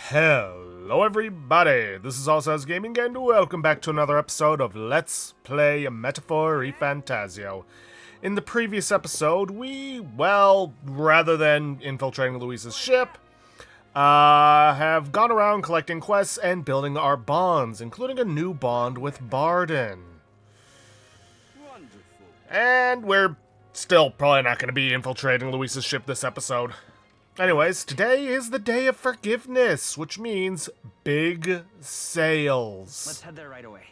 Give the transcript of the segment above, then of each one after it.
Hello everybody, this is Allsize Gaming and welcome back to another episode of Let's Play a Metaphor ReFantazio. In the previous episode, rather than infiltrating Luisa's ship, have gone around collecting quests and building our bonds, including a new bond with Barden. Wonderful. And we're still probably not going to be infiltrating Luisa's ship this episode. Anyways, today is the day of forgiveness, which means big sales. Let's head there right away.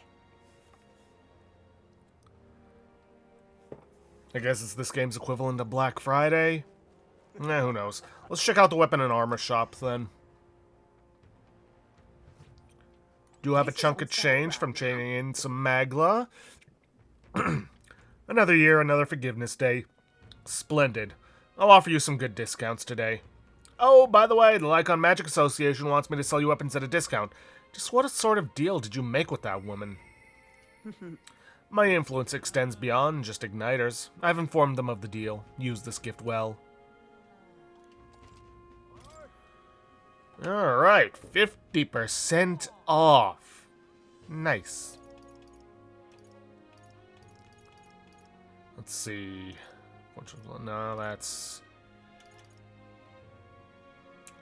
I guess it's this game's equivalent to Black Friday. Who knows. Let's check out the weapon and armor shop, then. Do have a chunk of change from chaining in some Magla. Another year, another forgiveness day. Splendid. I'll offer you some good discounts today. Oh, by the way, the Lycon Magic Association wants me to sell you weapons at a discount. Just what sort of deal did you make with that woman? My influence extends beyond just igniters. I've informed them of the deal. Use this gift well. Alright, 50% off. Nice. Let's see. No, that's...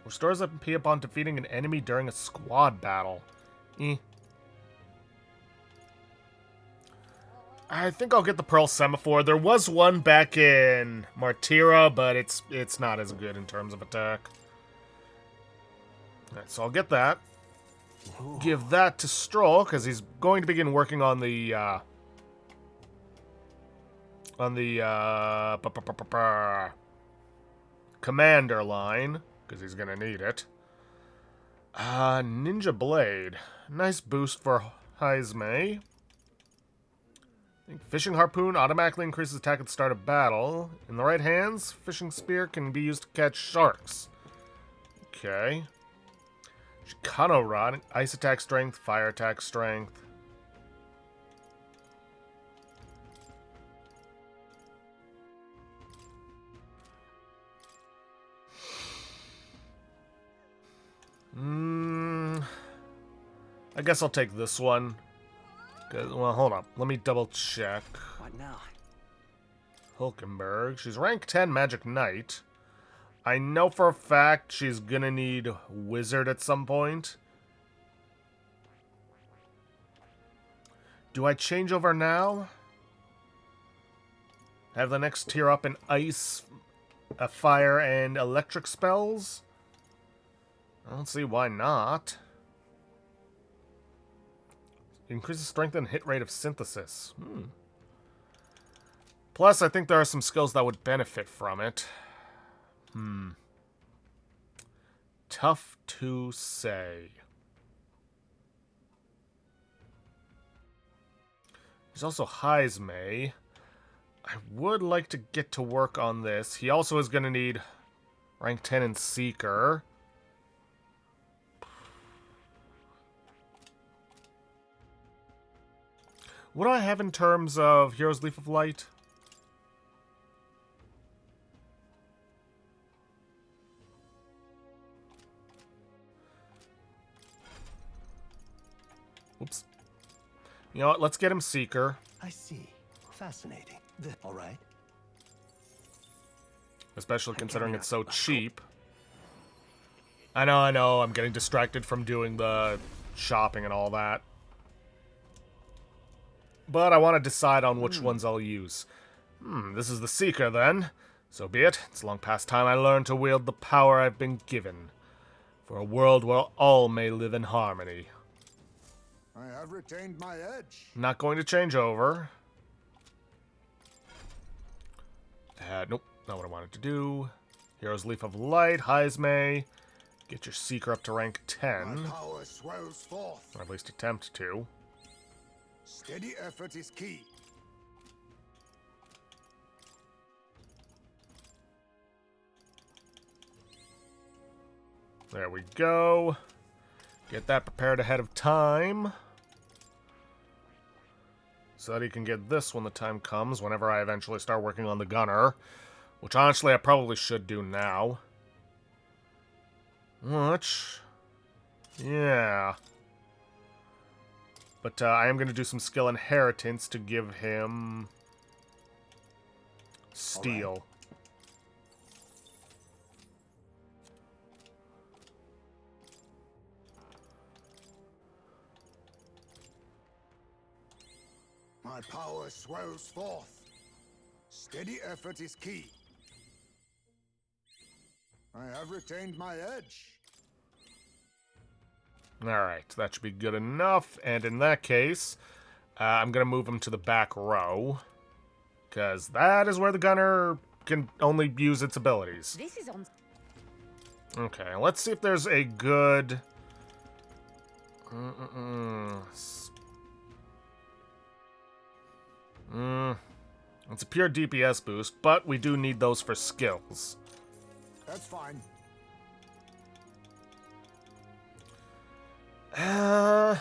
Restores MP upon defeating an enemy during a squad battle. I think I'll get the Pearl Semaphore. There was one back in Martira, but it's not as good in terms of attack. Alright, so I'll get that. Give that to Stroll, because he's going to begin working on the commander line, because he's going to need it. Ninja Blade. Nice boost for Heismay. Fishing Harpoon automatically increases attack at the start of battle. In the right hands, Fishing Spear can be used to catch sharks. Okay. Chicano Rod. Ice attack strength, fire attack strength. I guess I'll take this one. Well, hold up. Let me double check. What now? Hulkenberg. She's rank 10 Magic Knight. I know for a fact she's gonna need Wizard at some point. Do I change over now? Have the next tier up in Ice, Fire, and Electric spells? I don't see why not. Increases strength and hit rate of synthesis. Plus, I think there are some skills that would benefit from it. Tough to say. There's also Heismay. I would like to get to work on this. He also is going to need rank 10 in Seeker. What do I have in terms of Hero's Leaf of Light? Oops. You know what? Let's get him Seeker. I see. Fascinating. All right. Especially considering it's so cheap. I know. I'm getting distracted from doing the shopping and all that. But I want to decide on which ones I'll use. This is the Seeker, then. So be it. It's long past time I learned to wield the power I've been given. For a world where all may live in harmony. I have retained my edge. Not going to change over. Nope, not what I wanted to do. Hero's Leaf of Light, Heismay. Get your Seeker up to rank 10. My power swells forth. Or at least attempt to. Steady effort is key. There we go. Get that prepared ahead of time. So that he can get this when the time comes, whenever I eventually start working on the gunner. Which honestly I probably should do now. Which Yeah. But I am going to do some skill inheritance to give him steel. My power swells forth. Steady effort is key. I have retained my edge. Alright, that should be good enough. And in that case, I'm going to move him to the back row. Because that is where the gunner can only use its abilities. This is on. Okay, let's see if there's a good... It's a pure DPS boost, but we do need those for skills. That's fine. Am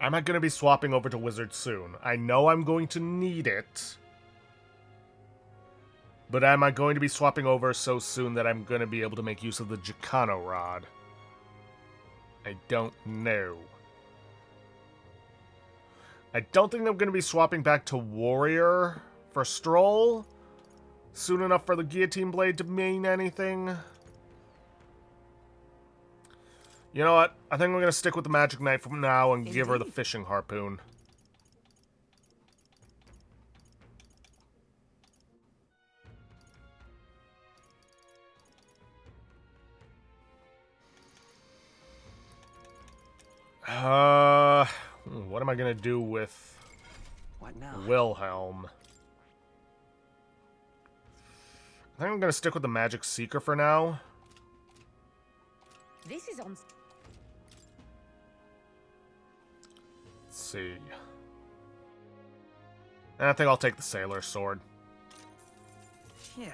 I going to be swapping over to Wizard soon? I know I'm going to need it. But am I going to be swapping over so soon that I'm going to be able to make use of the Jacano Rod? I don't know. I don't think I'm going to be swapping back to Warrior for Stroll soon enough for the Guillotine Blade to mean anything. You know what? I think I'm going to stick with the Magic Knife from now and give her the Fishing Harpoon. What am I going to do with What now? Wilhelm? I think I'm going to stick with the Magic Seeker for now. This is on. Let's see. I think I'll take the Sailor Sword. Yeah.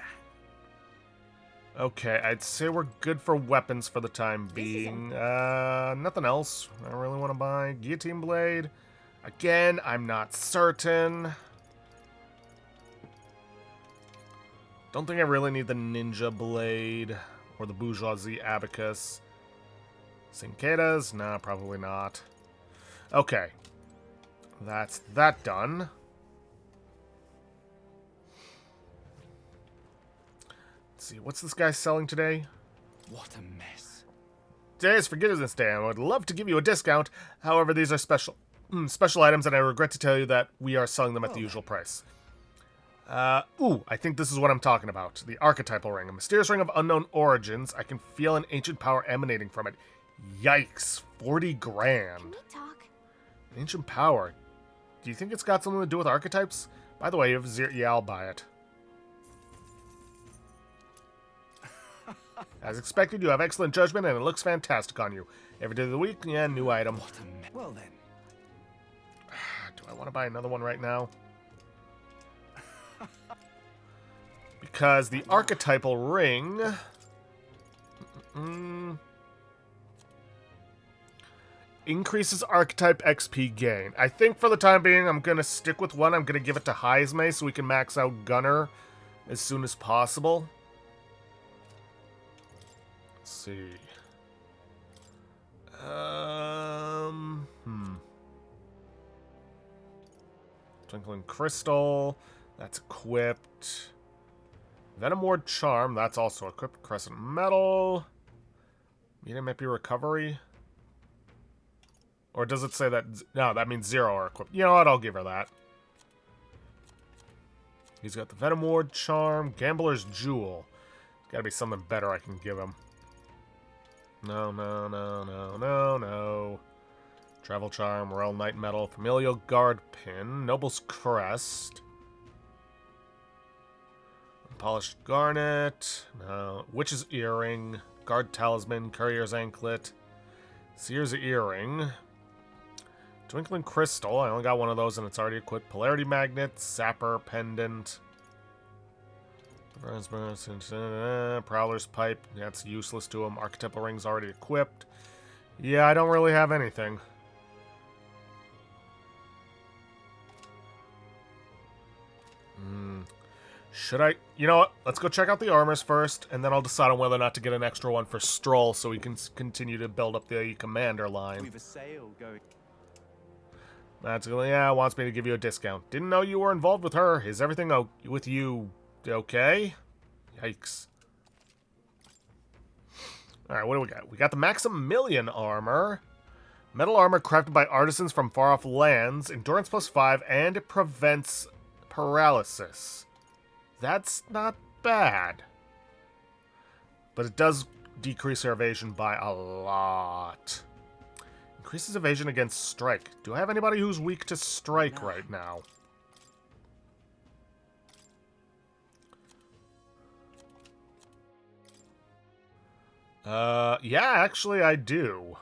Okay, I'd say we're good for weapons for the time being. Nothing else I really want to buy. Guillotine Blade. Again, I'm not certain. Don't think I really need the Ninja Blade or the Bourgeoisie Abacus. Cinquetas? Nah, probably not. Okay. That's that done. Let's see, what's this guy selling today? What a mess. Today is Forgiveness Day, and I would love to give you a discount. However, these are special items, and I regret to tell you that we are selling them at the usual price. I think this is what I'm talking about. The Archetypal Ring. A mysterious ring of unknown origins. I can feel an ancient power emanating from it. Yikes. 40 grand. Can we talk? Ancient power. Do you think it's got something to do with archetypes? By the way, if yeah, I'll buy it. As expected, you have excellent judgment, and it looks fantastic on you. Every day of the week, yeah, new item. What a mess. Well then. Do I want to buy another one right now? Because the Archetypal Ring... increases Archetype XP gain. I think for the time being, I'm going to stick with one. I'm going to give it to Heisme so we can max out Gunner as soon as possible. Let's see. Twinkling Crystal. That's equipped. Venom Ward Charm. That's also equipped. Crescent Metal. Medium MP Recovery. Or does it say that... No, that means 0 are equipped. You know what? I'll give her that. He's got the Venom Ward Charm. Gambler's Jewel. Gotta be something better I can give him. No. Travel Charm, Royal Knight Medal, Familial Guard Pin, Noble's Crest, Polished Garnet, no, Witch's Earring, Guard Talisman, Courier's Anklet, Seer's Earring, Twinkling Crystal, I only got one of those and it's already equipped, Polarity Magnet, Sapper Pendant, Prowler's Pipe, that's useless to him, Archetypal Ring's already equipped. Yeah, I don't really have anything. Should I? You know what? Let's go check out the armors first, and then I'll decide on whether or not to get an extra one for Stroll so we can continue to build up the commander line. We've a sale going. That's yeah, wants me to give you a discount. Didn't know you were involved with her. Is everything with you okay? Yikes. Alright, what do we got? We got the Maximilian armor. Metal armor crafted by artisans from far-off lands. Endurance +5, and it prevents paralysis. That's not bad. But it does decrease our evasion by a lot. Increases evasion against strike. Do I have anybody who's weak to strike right now? Yeah, actually I do.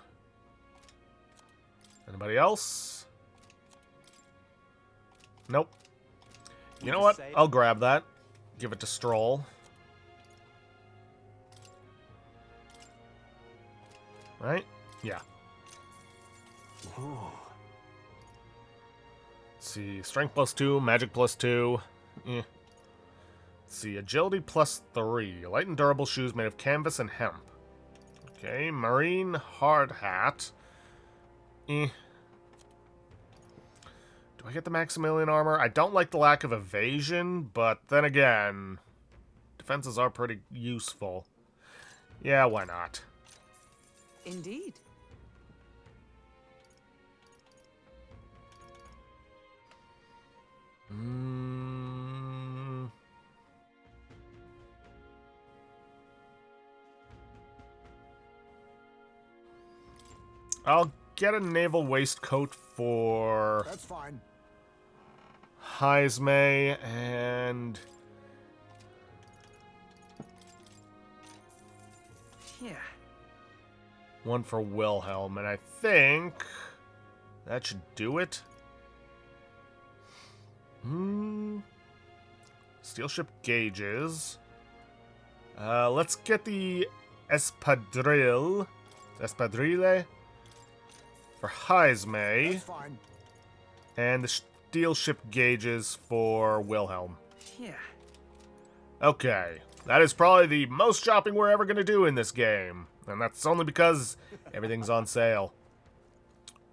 Anybody else? Nope. You know what? I'll grab that. Give it to Stroll. Right? Yeah. Ooh. Let's see. Strength +2, magic +2. Let's see. Agility +3. Light and durable shoes made of canvas and hemp. Okay. Marine hard hat. Do I get the Maximilian armor? I don't like the lack of evasion, but then again, defenses are pretty useful. Yeah, why not? Indeed. I'll get a naval waistcoat for That's fine. Heisme and Yeah. one for Wilhelm, and I think that should do it. Steel ship gauges. Let's get the Espadrille for Heisme, That's fine. and the steel ship gauges for Wilhelm. Yeah. Okay, that is probably the most shopping we're ever going to do in this game, and that's only because everything's on sale.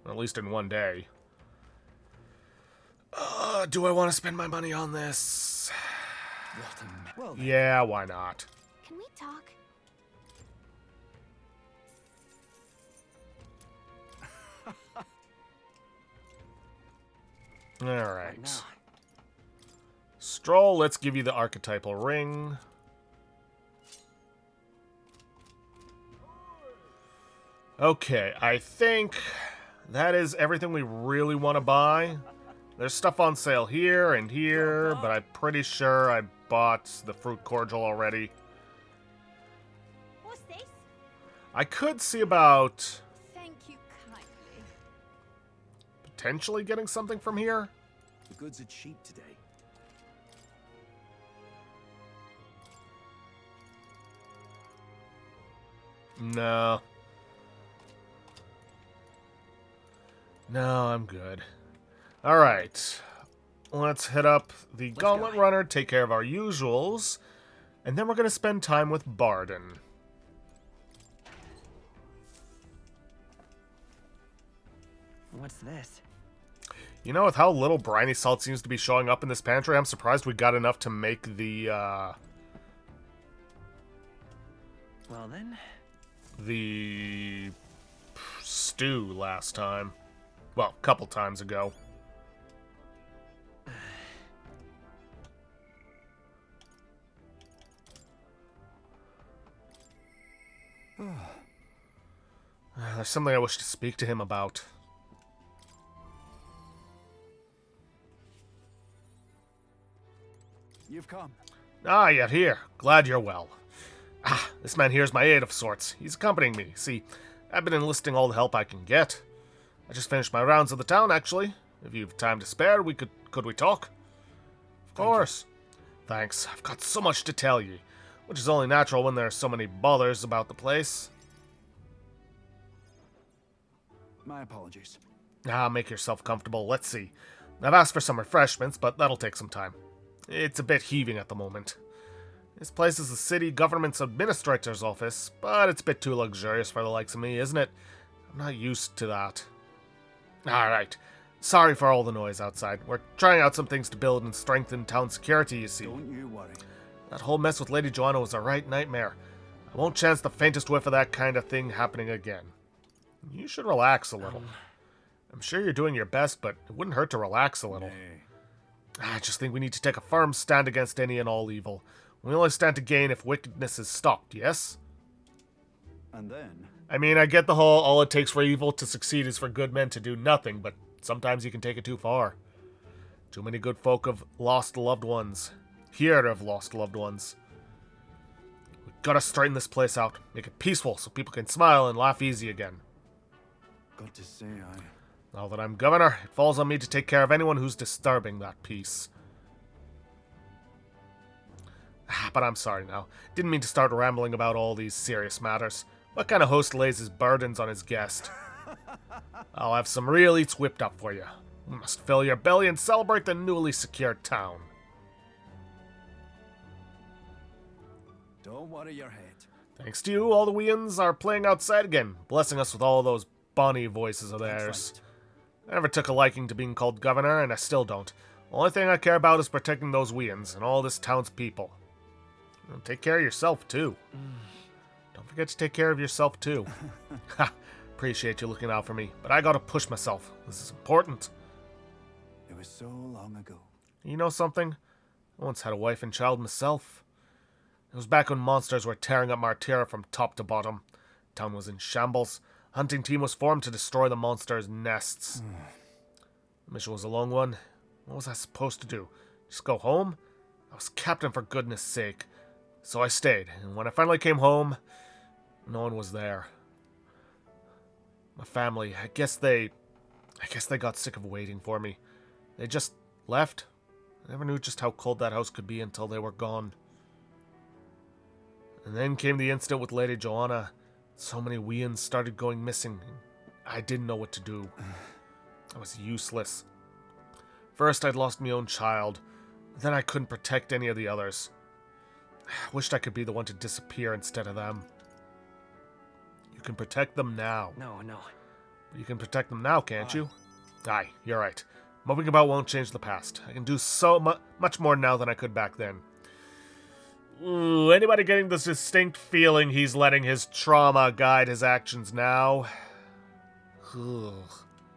Or at least in one day. Do I want to spend my money on this? What a mess. Well, then. Yeah, why not? Can we talk? Alright. Now. Stroll, let's give you the archetypal ring. Okay, I think that is everything we really want to buy. There's stuff on sale here and here, but I'm pretty sure I bought the fruit cordial already. What's this? I could see about Thank you kindly. potentially getting something from here. The goods are cheap today. No. No, I'm good. Alright. Let's hit up the Gauntlet go. Runner, take care of our usuals, and then we're going to spend time with Barden. What's this? You know, with how little briny salt seems to be showing up in this pantry, I'm surprised we got enough to make the, Well then. the stew last time. Well, a couple times ago. There's something I wish to speak to him about. You've come. Ah, you're here. Glad you're well. Ah, this man here's my aide of sorts. He's accompanying me. See, I've been enlisting all the help I can get. I just finished my rounds of the town, actually. If you've time to spare, could we talk? Of course. Thanks. I've got so much to tell you, which is only natural when there are so many bothers about the place. My apologies. Ah, make yourself comfortable. Let's see. I've asked for some refreshments, but that'll take some time. It's a bit heaving at the moment. This place is the city government's administrator's office, but it's a bit too luxurious for the likes of me, isn't it? I'm not used to that. Alright. Sorry for all the noise outside. We're trying out some things to build and strengthen town security, you see. Don't you worry. That whole mess with Lady Joanna was a right nightmare. I won't chance the faintest whiff of that kind of thing happening again. You should relax a little. I'm sure you're doing your best, but it wouldn't hurt to relax a little. Nay. I just think we need to take a firm stand against any and all evil. We only stand to gain if wickedness is stopped, yes? And then, I mean, I get the whole all it takes for evil to succeed is for good men to do nothing, but sometimes you can take it too far. Too many good folk have lost loved ones. Here have lost loved ones. We gotta straighten this place out, make it peaceful so people can smile and laugh easy again. got to say, Now that I'm governor, it falls on me to take care of anyone who's disturbing that peace. But I'm sorry now. Didn't mean to start rambling about all these serious matters. What kind of host lays his burdens on his guest? I'll have some real eats whipped up for you. We must fill your belly and celebrate the newly secured town. don't worry your head. Thanks to you, all the weans are playing outside again, blessing us with all those bonny voices of That's theirs. right. I never took a liking to being called governor, and I still don't. The only thing I care about is protecting those weans and all this town's people. And take care of yourself, too. Don't forget to take care of yourself, too. Ha! Appreciate you looking out for me, but I gotta push myself. This is important. It was so long ago. You know something? I once had a wife and child myself. It was back when monsters were tearing up Martira from top to bottom. Town was in shambles. A hunting team was formed to destroy the monsters' nests. The mission was a long one. What was I supposed to do? Just go home? I was captain for goodness sake. So I stayed, and when I finally came home, no one was there. My family, I guess they got sick of waiting for me. They just left. I never knew just how cold that house could be until they were gone. And then came the incident with Lady Joanna. So many weans started going missing. I didn't know what to do. I was useless. First, I'd lost my own child. Then I couldn't protect any of the others. I wished I could be the one to disappear instead of them. You can protect them now. No. You can protect them now, can't you? Aye, you're right. Moping about won't change the past. I can do so much more now than I could back then. Ooh, anybody getting this distinct feeling he's letting his trauma guide his actions now? Ugh.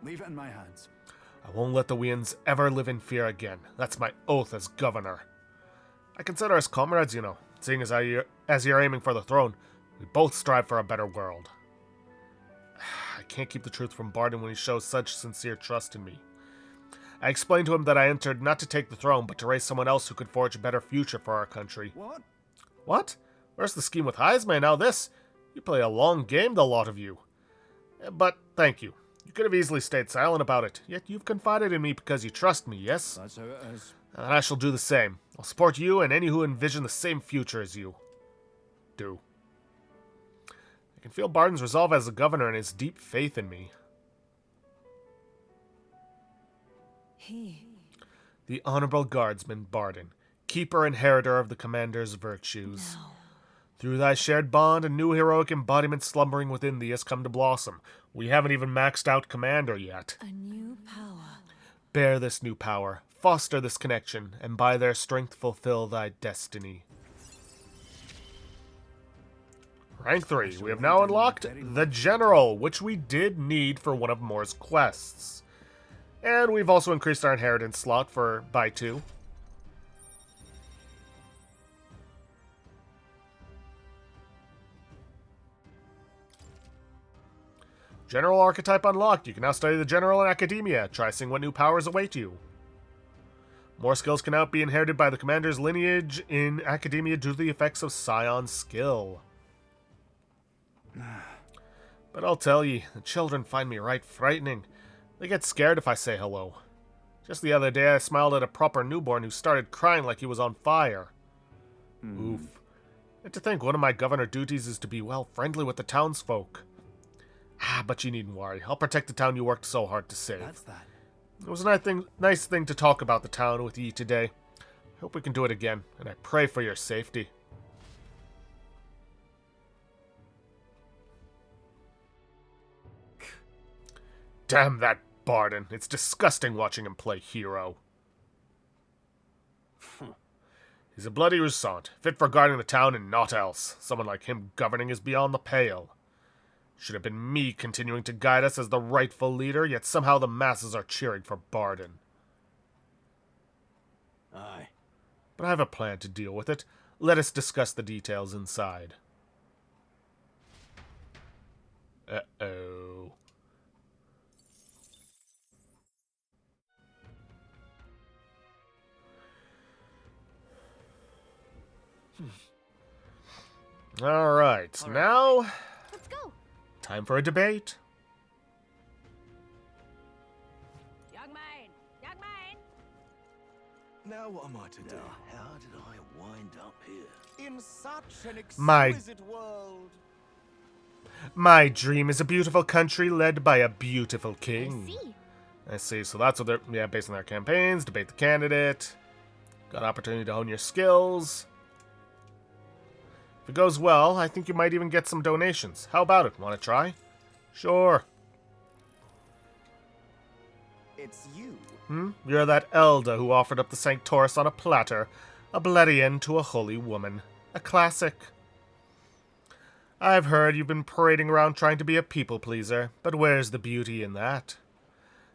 Leave it in my hands. I won't let the Weans ever live in fear again. That's my oath as governor. I consider us comrades, you know, seeing as you're aiming for the throne. We both strive for a better world. I can't keep the truth from Barden when he shows such sincere trust in me. I explained to him that I entered not to take the throne, but to raise someone else who could forge a better future for our country. What? What? Where's the scheme with Heisman? Now this? You play a long game, the lot of you. But thank you. You could have easily stayed silent about it, yet you've confided in me because you trust me, yes? That's how it is. And I shall do the same. I'll support you and any who envision the same future as you do. I can feel Barden's resolve as a governor and his deep faith in me. The Honorable Guardsman Barden, keeper and inheritor of the commander's virtues. No. Through thy shared bond, a new heroic embodiment slumbering within thee has come to blossom. We haven't even maxed out Commander yet. A new power. Bear this new power, foster this connection, and by their strength fulfill thy destiny. Rank 3. We have now unlocked the General, which we did need for one of Moore's quests. And we've also increased our inheritance slot by 2. General archetype unlocked. You can now study the General in Academia. Try seeing what new powers await you. More skills can now be inherited by the commander's lineage in Academia due to the effects of Scion's skill. But I'll tell ye, the children find me right frightening. They get scared if I say hello. Just the other day I smiled at a proper newborn who started crying like he was on fire. Oof. And to think one of my governor duties is to be, well, friendly with the townsfolk. But you needn't worry. I'll protect the town you worked so hard to save. That's that. It was a nice thing to talk about the town with ye today. Hope we can do it again, and I pray for your safety. Damn that Barden. It's disgusting watching him play hero. He's a bloody Roussant, fit for guarding the town and naught else. Someone like him governing is beyond the pale. Should have been me continuing to guide us as the rightful leader, yet somehow the masses are cheering for Barden. Aye. But I have a plan to deal with it. Let us discuss the details inside. Uh-oh. Alright, now... Let's go. Time for a debate. Young man. Young man. Now what am I to do? How did I wind up here? In such an My- exquisite world. My dream is a beautiful country led by a beautiful king. I see. I see, so that's what they're, based on their campaigns, debate the candidate. Got opportunity to hone your skills. If it goes well, I think you might even get some donations. How about it? Want to try? Sure. It's you. You're that Elder who offered up the Sanctoris on a platter. A bloody end to a holy woman. A classic. I've heard you've been parading around trying to be a people-pleaser, but where's the beauty in that?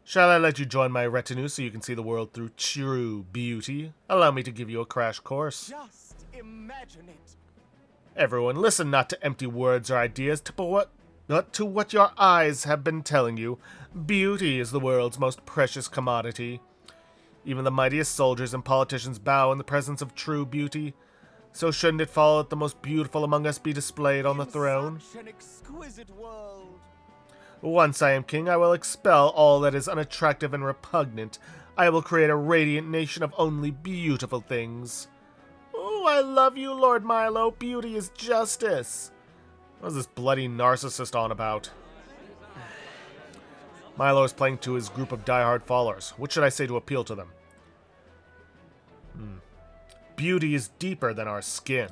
Shall I let you join my retinue so you can see the world through true beauty? Allow me to give you a crash course. Just imagine it. Everyone, listen not to empty words or ideas, but to what your eyes have been telling you. Beauty is the world's most precious commodity. Even the mightiest soldiers and politicians bow in the presence of true beauty. So shouldn't it follow that the most beautiful among us be displayed on the throne? Such an exquisite world. Once I am king, I will expel all that is unattractive and repugnant. I will create a radiant nation of only beautiful things. Oh, I love you, Lord Milo. Beauty is justice. What is this bloody narcissist on about? Milo is playing to his group of diehard followers. What should I say to appeal to them? Beauty is deeper than our skin.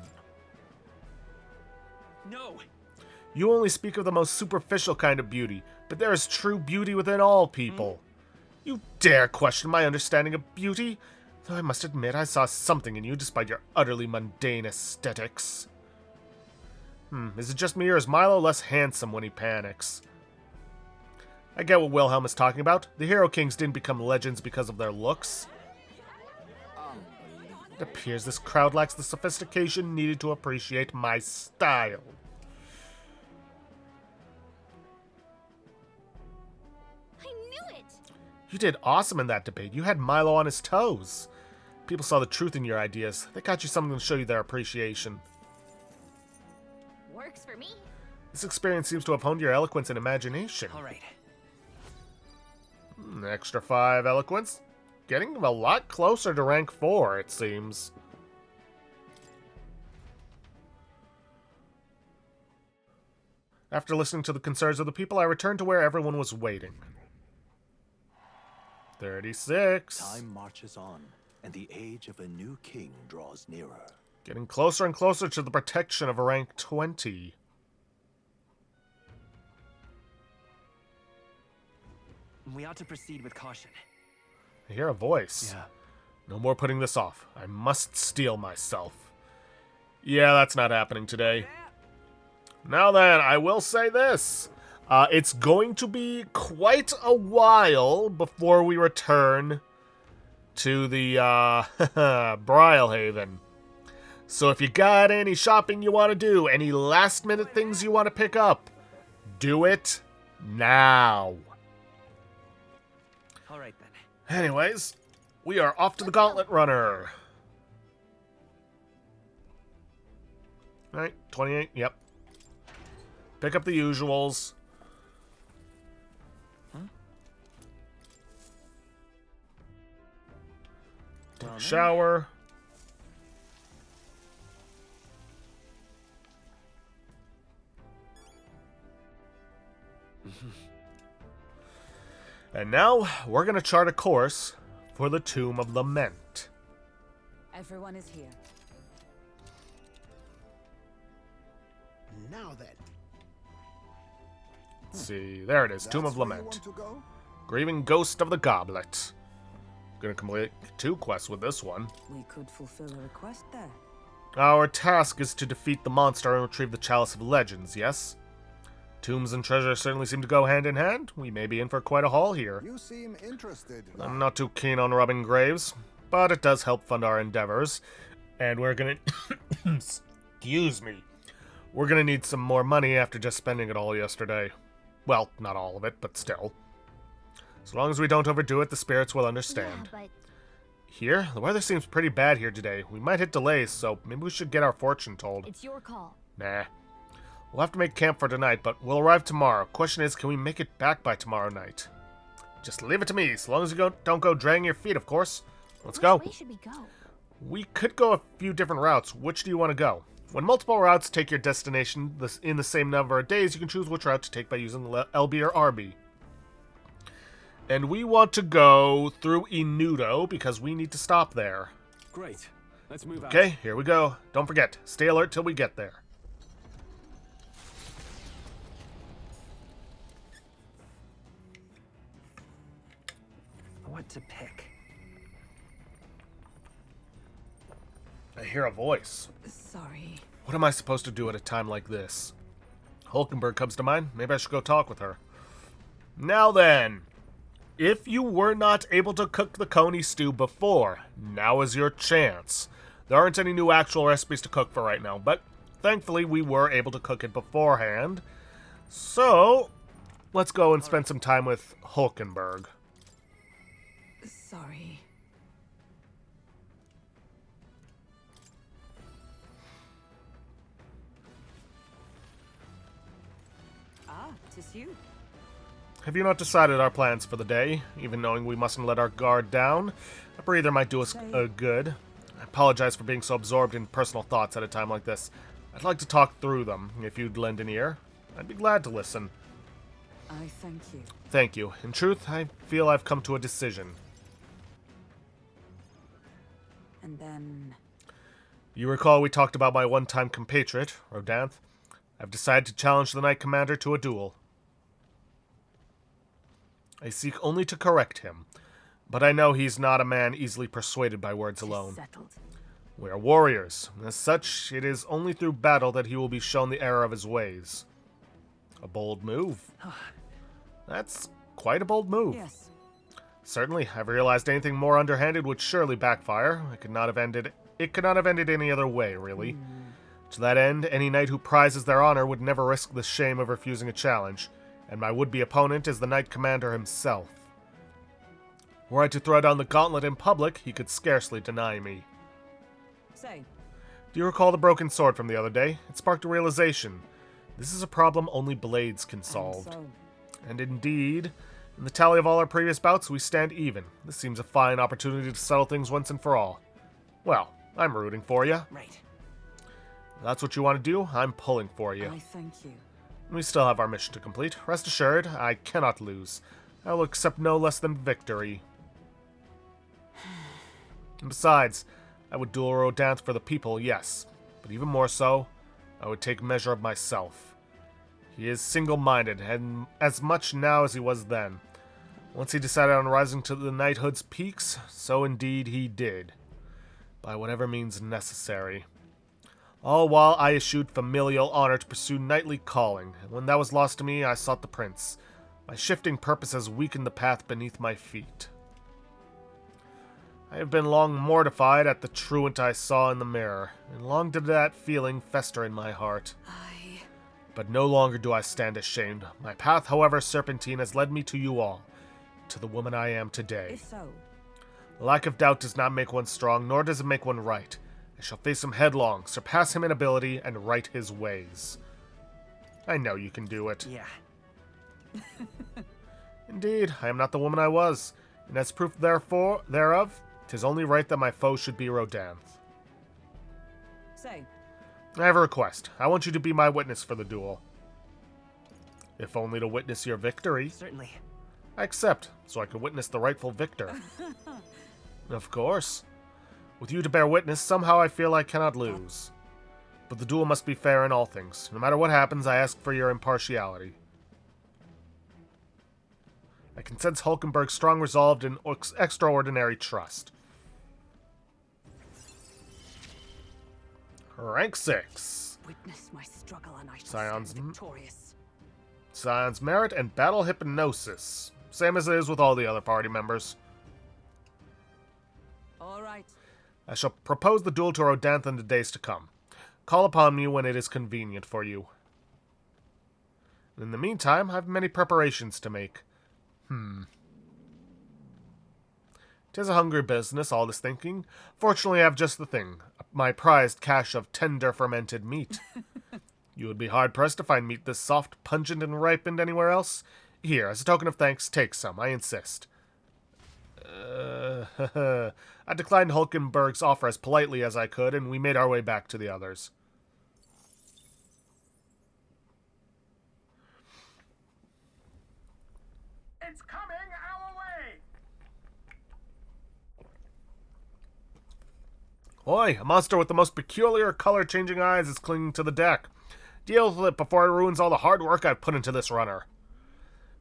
No. You only speak of the most superficial kind of beauty, but there is true beauty within all people. You dare question my understanding of beauty? Though I must admit I saw something in you despite your utterly mundane aesthetics. Is it just me or is Milo less handsome when he panics? I get what Wilhelm is talking about. The Hero Kings didn't become legends because of their looks. It appears this crowd lacks the sophistication needed to appreciate my style. I knew it. You did awesome in that debate. You had Milo on his toes. People saw the truth in your ideas. They got you something to show you their appreciation. Works for me. This experience seems to have honed your eloquence and imagination. All right. Extra 5 eloquence. Getting a lot closer to rank 4, it seems. After listening to the concerns of the people, I returned to where everyone was waiting. 36. Time marches on, and the age of a new king draws nearer. Getting closer and closer to the protection of a rank 20. We ought to proceed with caution. I hear a voice. Yeah. No more putting this off. I must steel myself. Yeah, that's not happening today. Now then, I will say this. It's going to be quite a while before we return to the Brilehaven. So if you got any shopping you want to do, any last minute things you want to pick up, do it now. All right, then. Anyways, we are off to the Gauntlet Runner. Alright, 28, yep. Pick up the usuals. Take a shower. And now, we're going to chart a course for the Tomb of Lament. Everyone is here. Now then. Let's see. There it is. Tomb That's of where you Lament. want to go? Grieving Ghost of the Goblet. Gonna complete 2 quests with this one. We could fulfill a request there. Our task is to defeat the monster and retrieve the Chalice of Legends, yes? Tombs and treasure certainly seem to go hand in hand. We may be in for quite a haul here. You seem interested. I'm not too keen on robbing graves, but it does help fund our endeavors. And we're gonna... Excuse me. We're gonna need some more money after just spending it all yesterday. Well, not all of it, but still. As long as we don't overdo it, the spirits will understand. Yeah, but Here? The weather seems pretty bad here today. We might hit delays, so maybe we should get our fortune told. it's your call. Nah. We'll have to make camp for tonight, but we'll arrive tomorrow. Question is, can we make it back by tomorrow night? Just leave it to me, as long as you don't go dragging your feet, of course. Let's go. Which way should we go? We could go a few different routes. Which do you want to go? When multiple routes take your destination in the same number of days, you can choose which route to take by using LB or RB. And we want to go through Inudo because we need to stop there. Great. Let's move out. Okay, here we go. Don't forget, stay alert till we get there. What to pick? I hear a voice. Sorry. What am I supposed to do at a time like this? Hulkenberg comes to mind. Maybe I should go talk with her. Now then, if you were not able to cook the coney stew before, now is your chance. There aren't any new actual recipes to cook for right now, but thankfully we were able to cook it beforehand. So, let's go and spend some time with Hulkenberg. Sorry. Ah, 'tis you. Have you not decided our plans for the day? Even knowing we mustn't let our guard down, a breather might do us good. I apologize for being so absorbed in personal thoughts at a time like this. I'd like to talk through them, if you'd lend an ear. I'd be glad to listen. I thank you. Thank you. In truth, I feel I've come to a decision. And then... You recall we talked about my one-time compatriot, Rodanth? I've decided to challenge the Knight Commander to a duel. I seek only to correct him, but I know he's not a man easily persuaded by words alone. Settled. We are warriors. As such, it is only through battle that he will be shown the error of his ways. A bold move. That's quite a bold move. Yes. Certainly, I've realized anything more underhanded would surely backfire. It could not have ended any other way, really. To that end, any knight who prizes their honor would never risk the shame of refusing a challenge, and my would-be opponent is the Knight Commander himself. Were I to throw down the gauntlet in public, he could scarcely deny me. Say. Do you recall the broken sword from the other day? It sparked a realization. This is a problem only blades can solve. So, And indeed, in the tally of all our previous bouts, we stand even. This seems a fine opportunity to settle things once and for all. Well, I'm rooting for you. Right. If that's what you want to do, I'm pulling for you. I thank you. We still have our mission to complete. Rest assured, I cannot lose. I will accept no less than victory. And besides, I would duel Rodanth for the people, yes. But even more so, I would take measure of myself. He is single-minded, and as much now as he was then. Once he decided on rising to the knighthood's peaks, so indeed he did. By whatever means necessary. All while I eschewed familial honor to pursue knightly calling, and when that was lost to me, I sought the prince. My shifting purpose has weakened the path beneath my feet. I have been long mortified at the truant I saw in the mirror, and long did that feeling fester in my heart. But no longer do I stand ashamed. My path, however serpentine, has led me to you all, to the woman I am today. If so, Lack of doubt does not make one strong, nor does it make one right. I shall face him headlong, surpass him in ability, and right his ways. I know you can do it. Yeah. Indeed, I am not the woman I was, and as proof thereof, 'tis only right that my foe should be Rodanth. say. I have a request. I want you to be my witness for the duel. If only to witness your victory. Certainly. I accept, so I can witness the rightful victor. Of course. With you to bear witness, somehow I feel I cannot lose. But the duel must be fair in all things. No matter what happens, I ask for your impartiality. I can sense Hulkenberg's strong resolve and extraordinary trust. Rank 6. Witness my struggle and I shall Scion's stand victorious. Scion's Merit and Battle Hypnosis. Same as it is with all the other party members. All right. I shall propose the duel to Rodanthe in the days to come. Call upon me when it is convenient for you. In the meantime, I have many preparations to make. 'Tis a hungry business, all this thinking. Fortunately, I have just the thing. My prized cache of tender fermented meat. You would be hard-pressed to find meat this soft, pungent, and ripened anywhere else. Here, as a token of thanks, take some, I insist. I declined Hulkenberg's offer as politely as I could, and we made our way back to the others. It's coming our way! Oi, a monster with the most peculiar color-changing eyes is clinging to the deck. Deal with it before it ruins all the hard work I've put into this runner.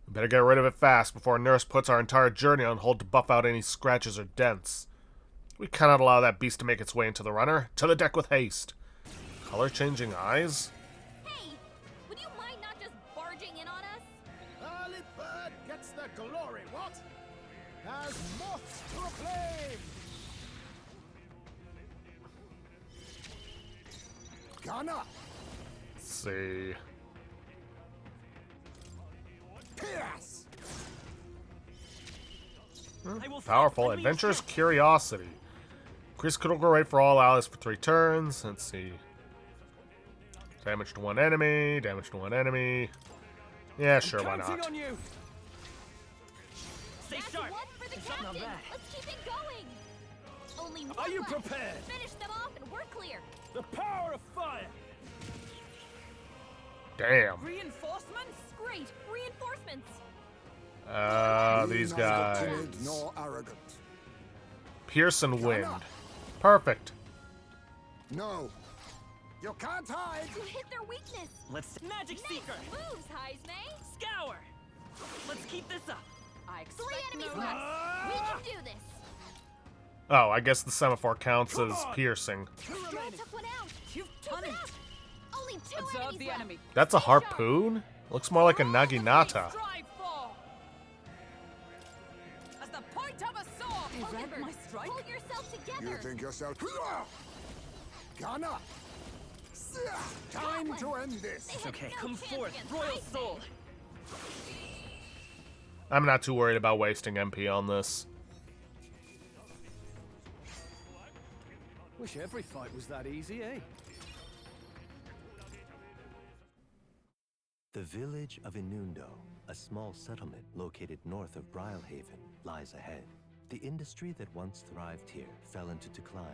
We better get rid of it fast before Nurse puts our entire journey on hold to buff out any scratches or dents. We cannot allow that beast to make its way into the runner. To the deck with haste. Color-changing eyes? Hey, would you mind not just barging in on us? Early bird gets the glory, what? As moths to a flame! Gunner! Let's see. Pierce! Powerful. Adventurous Curiosity. Increase critical rate for all allies for 3 turns. Let's see. Damage to one enemy. Damage to one enemy. Yeah, sure, why not? On you. Stay That's sharp. one for the Not captain. bad. Let's keep it going. Only one Are you left. prepared? Finish them off and we're clear. The power of fire. Damn. Reinforcements? Great. Reinforcements. These Be neither guys. timid nor arrogant. Pierce and Wind. Perfect. No. You can't hide! You hit their weakness. Let's magic Nice seeker. moves, Heisme. Scour. Let's keep this up. I 3 expect enemies no left. We can do this. Oh, I guess the semaphore counts as piercing. Still took one out. You've Keep done it it. up. Only 2 Observe enemies the left. enemy. That's a harpoon? Looks more like a naginata. Strive for. As the point of a sword. They read my strike. Pull yourself together. You think yourself... Gunner! Time to end this! They had Okay, no come chance forth, against Royal Heisme. Soul. I'm not too worried about wasting MP on this. Wish every fight was that easy, eh? The village of Inundo, a small settlement located north of Brylehaven, lies ahead. The industry that once thrived here fell into decline,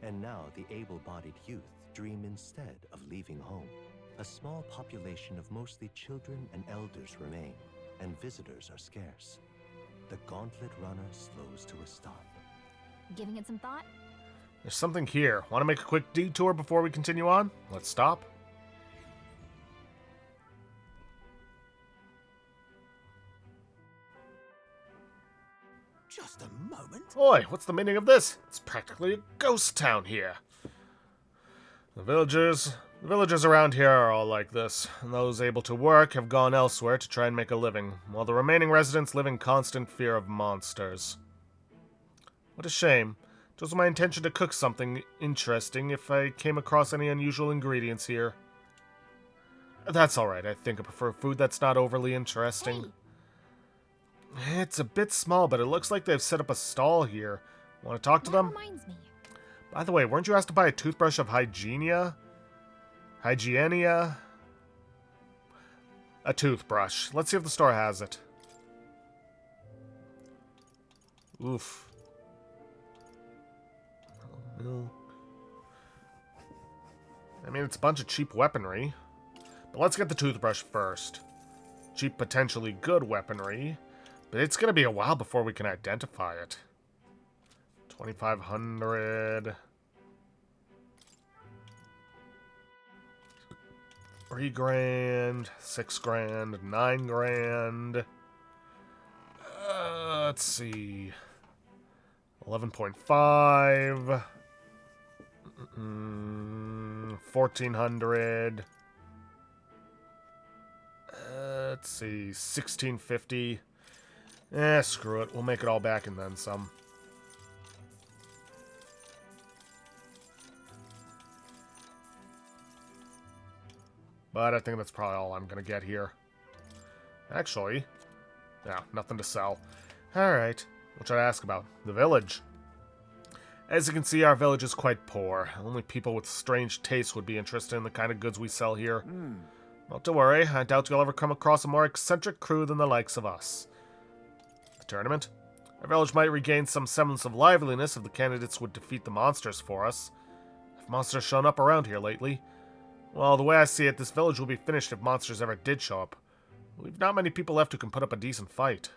and now the able-bodied youth dream instead of leaving home. A small population of mostly children and elders remain, and visitors are scarce. The gauntlet runner slows to a stop. Giving it some thought? There's something here. Want to make a quick detour before we continue on? Let's stop. Just a moment. Oi, what's the meaning of this? It's practically a ghost town here. The villagers around here are all like this, and those able to work have gone elsewhere to try and make a living, while the remaining residents live in constant fear of monsters. What a shame. It was my intention to cook something interesting if I came across any unusual ingredients here. That's alright, I think I prefer food that's not overly interesting. It's a bit small, but it looks like they've set up a stall here. Want to talk to That them? reminds me. By the way, weren't you asked to buy a toothbrush of Hygienia? Hygienia? A toothbrush. Let's see if the store has it. Oof. I mean, it's a bunch of cheap weaponry. But let's get the toothbrush first. Cheap, potentially good weaponry. But it's going to be a while before we can identify it. $2,500. 3 grand, 6 grand, 9 grand. Let's see. 11.5. 1,400. Let's see. 1,650. Screw it. We'll make it all back and then some. But I think that's probably all I'm going to get here. Actually, no, nothing to sell. Alright, what should I ask about? The village. As you can see, our village is quite poor. Only people with strange tastes would be interested in the kind of goods we sell here. Not to worry, I doubt you'll ever come across a more eccentric crew than the likes of us. The tournament? Our village might regain some semblance of liveliness if the candidates would defeat the monsters for us. Have monsters shown up around here lately? Well, the way I see it, this village will be finished if monsters ever did show up. We've not many people left who can put up a decent fight.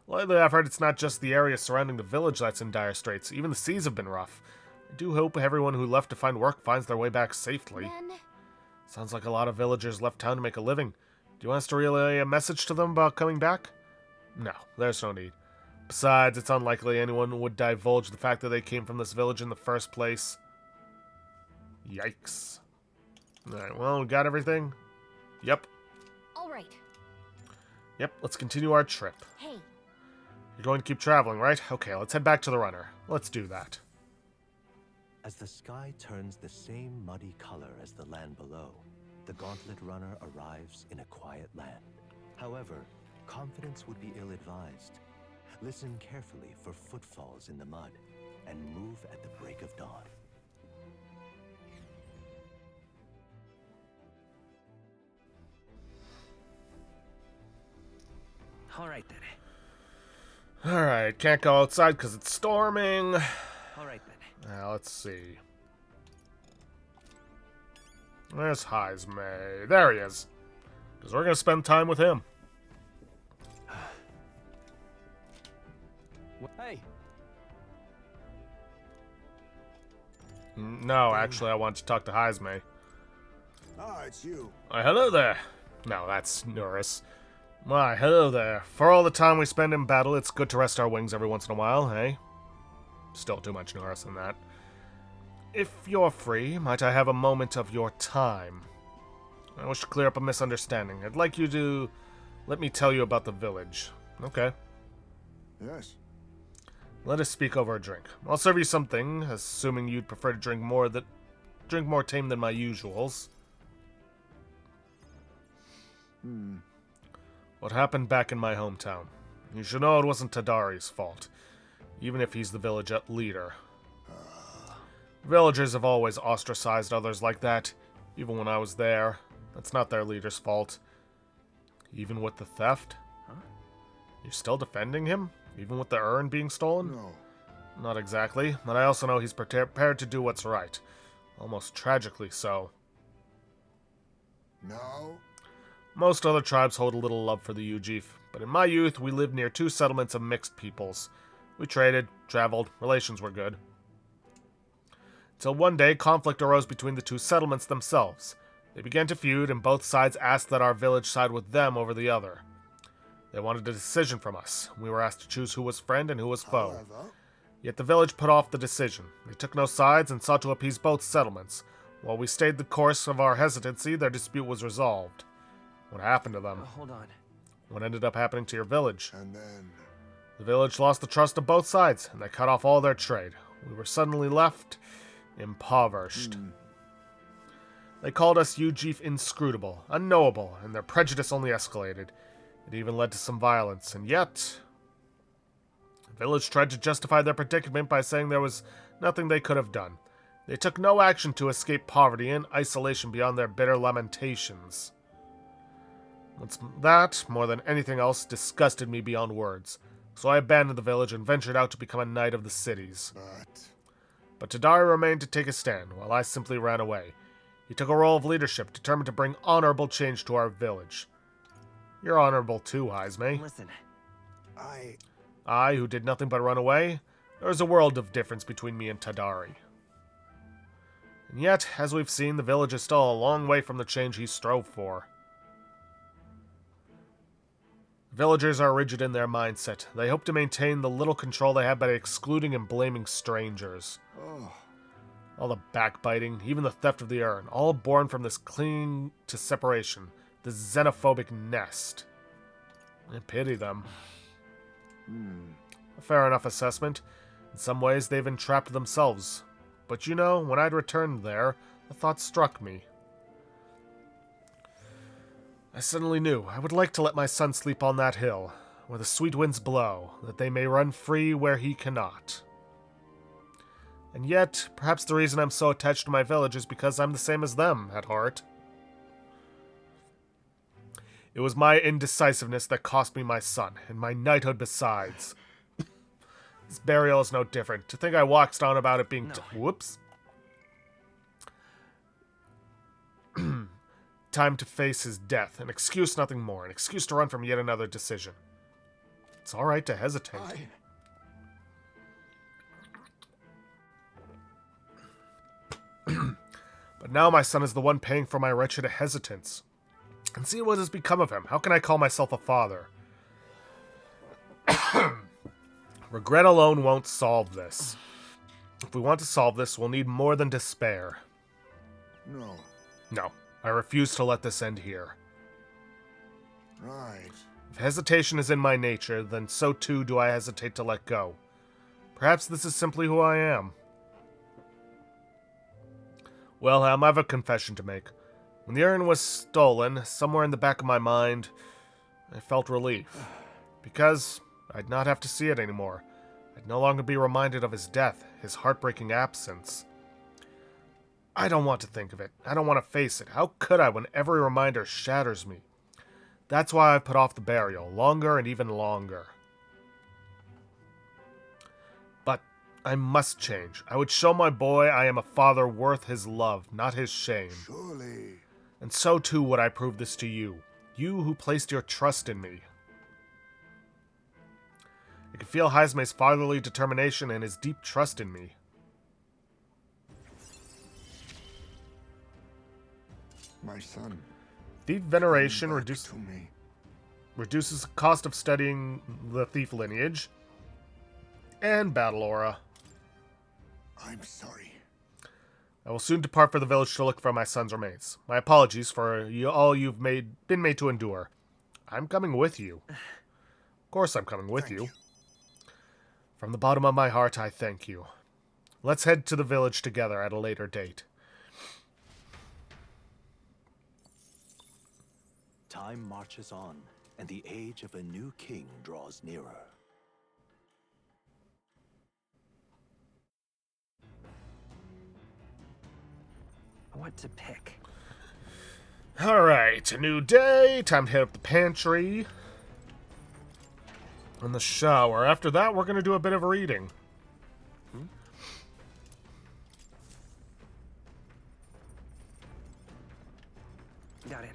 Lately, I've heard it's not just the area surrounding the village that's in dire straits. Even the seas have been rough. I do hope everyone who left to find work finds their way back safely. Then Sounds like a lot of villagers left town to make a living. Do you want us to relay a message to them about coming back? No, there's no need. Besides, it's unlikely anyone would divulge the fact that they came from this village in the first place. Yikes. Alright, well, we got everything? Yep. all right. Yep, let's continue our trip. Hey, You're going to keep traveling, right? Okay, let's head back to the runner. Let's do that. As the sky turns the same muddy color as the land below, the Gauntlet Runner arrives in a quiet land. However, confidence would be ill-advised. Listen carefully for footfalls in the mud, and move at the break of dawn. All right then. Alright, can't go outside because it's storming. All right then. Now, let's see. Where's Heismay? There he is. Because we're going to spend time with him. Hey, No, actually, I want to talk to Heismay. Ah, it's you. Hello there. No, that's Norris. Why, hello there. For all the time we spend in battle, it's good to rest our wings every once in a while, eh? Still too much Norris in that. If you're free, might I have a moment of your time? I wish to clear up a misunderstanding. I'd like you to let me tell you about the village. Okay. Yes. Let us speak over a drink. I'll serve you something, assuming you'd prefer to drink more tame than my usuals. What happened back in my hometown? You should know it wasn't Tadari's fault, even if he's the village leader. Villagers have always ostracized others like that, even when I was there. That's not their leader's fault. Even with the theft? You're still defending him? Even with the urn being stolen? No. Not exactly, but I also know he's prepared to do what's right. Almost tragically so. No. Most other tribes hold a little love for the Ujif, but in my youth we lived near 2 settlements of mixed peoples. We traded, traveled, relations were good. Till one day conflict arose between the 2 settlements themselves. They began to feud, and both sides asked that our village side with them over the other. They wanted a decision from us. We were asked to choose who was friend and who was foe. However, Yet the village put off the decision. They took no sides and sought to appease both settlements. While we stayed the course of our hesitancy, their dispute was resolved. What happened to them? Hold on. What ended up happening to your village? and then The village lost the trust of both sides, and they cut off all their trade. We were suddenly left impoverished. They called us Ujif inscrutable, unknowable, and their prejudice only escalated. It even led to some violence, and yet the village tried to justify their predicament by saying there was nothing they could have done. They took no action to escape poverty and isolation beyond their bitter lamentations. That, more than anything else, disgusted me beyond words, so I abandoned the village and ventured out to become a knight of the cities. But Tadari remained to take a stand, while I simply ran away. He took a role of leadership, determined to bring honorable change to our village. You're honorable too, Heismay. Listen. I, who did nothing but run away? There is a world of difference between me and Tadari. And yet, as we've seen, the village is still a long way from the change he strove for. Villagers are rigid in their mindset. They hope to maintain the little control they have by excluding and blaming strangers. Oh, All the backbiting, even the theft of the urn, all born from this clinging to separation, this xenophobic nest. I pity them. A fair enough assessment. In some ways, they've entrapped themselves. But you know, when I'd returned there, the thought struck me. I suddenly knew I would like to let my son sleep on that hill, where the sweet winds blow, that they may run free where he cannot. And yet, perhaps the reason I'm so attached to my village is because I'm the same as them, at heart. It was my indecisiveness that cost me my son, and my knighthood besides. This burial is no different. To think I waxed on about it being... Whoops. Time to face his death. An excuse, nothing more. An excuse to run from yet another decision. It's alright to hesitate. But now my son is the one paying for my wretched hesitance. And see what has become of him. How can I call myself a father? Regret alone won't solve this. If we want to solve this, we'll need more than despair. no. No, I refuse to let this end here. Right. If hesitation is in my nature, then so too do I hesitate to let go. Perhaps this is simply who I am. Well, I have a confession to make. When the urn was stolen, somewhere in the back of my mind, I felt relief. Because I'd not have to see it anymore. I'd no longer be reminded of his death, his heartbreaking absence. I don't want to think of it. I don't want to face it. How could I when every reminder shatters me? That's why I put off the burial, longer and even longer. But I must change. I would show my boy I am a father worth his love, not his shame. Surely. And so too would I prove this to you. You who placed your trust in me. I can feel Hazume's fatherly determination and his deep trust in me. My son. Thief veneration come back to me. reduces the cost of studying the thief lineage. And battle aura. I'm sorry. I will soon depart for the village to look for my son's remains. My apologies for all you've been made to endure. I'm coming with you. Of course I'm coming with you. From the bottom of my heart, I thank you. Let's head to the village together at a later date. Time marches on, and the age of a new king draws nearer. What to pick? Alright, a new day. Time to hit up the pantry. And the shower. After that, we're going to do a bit of reading. Got it.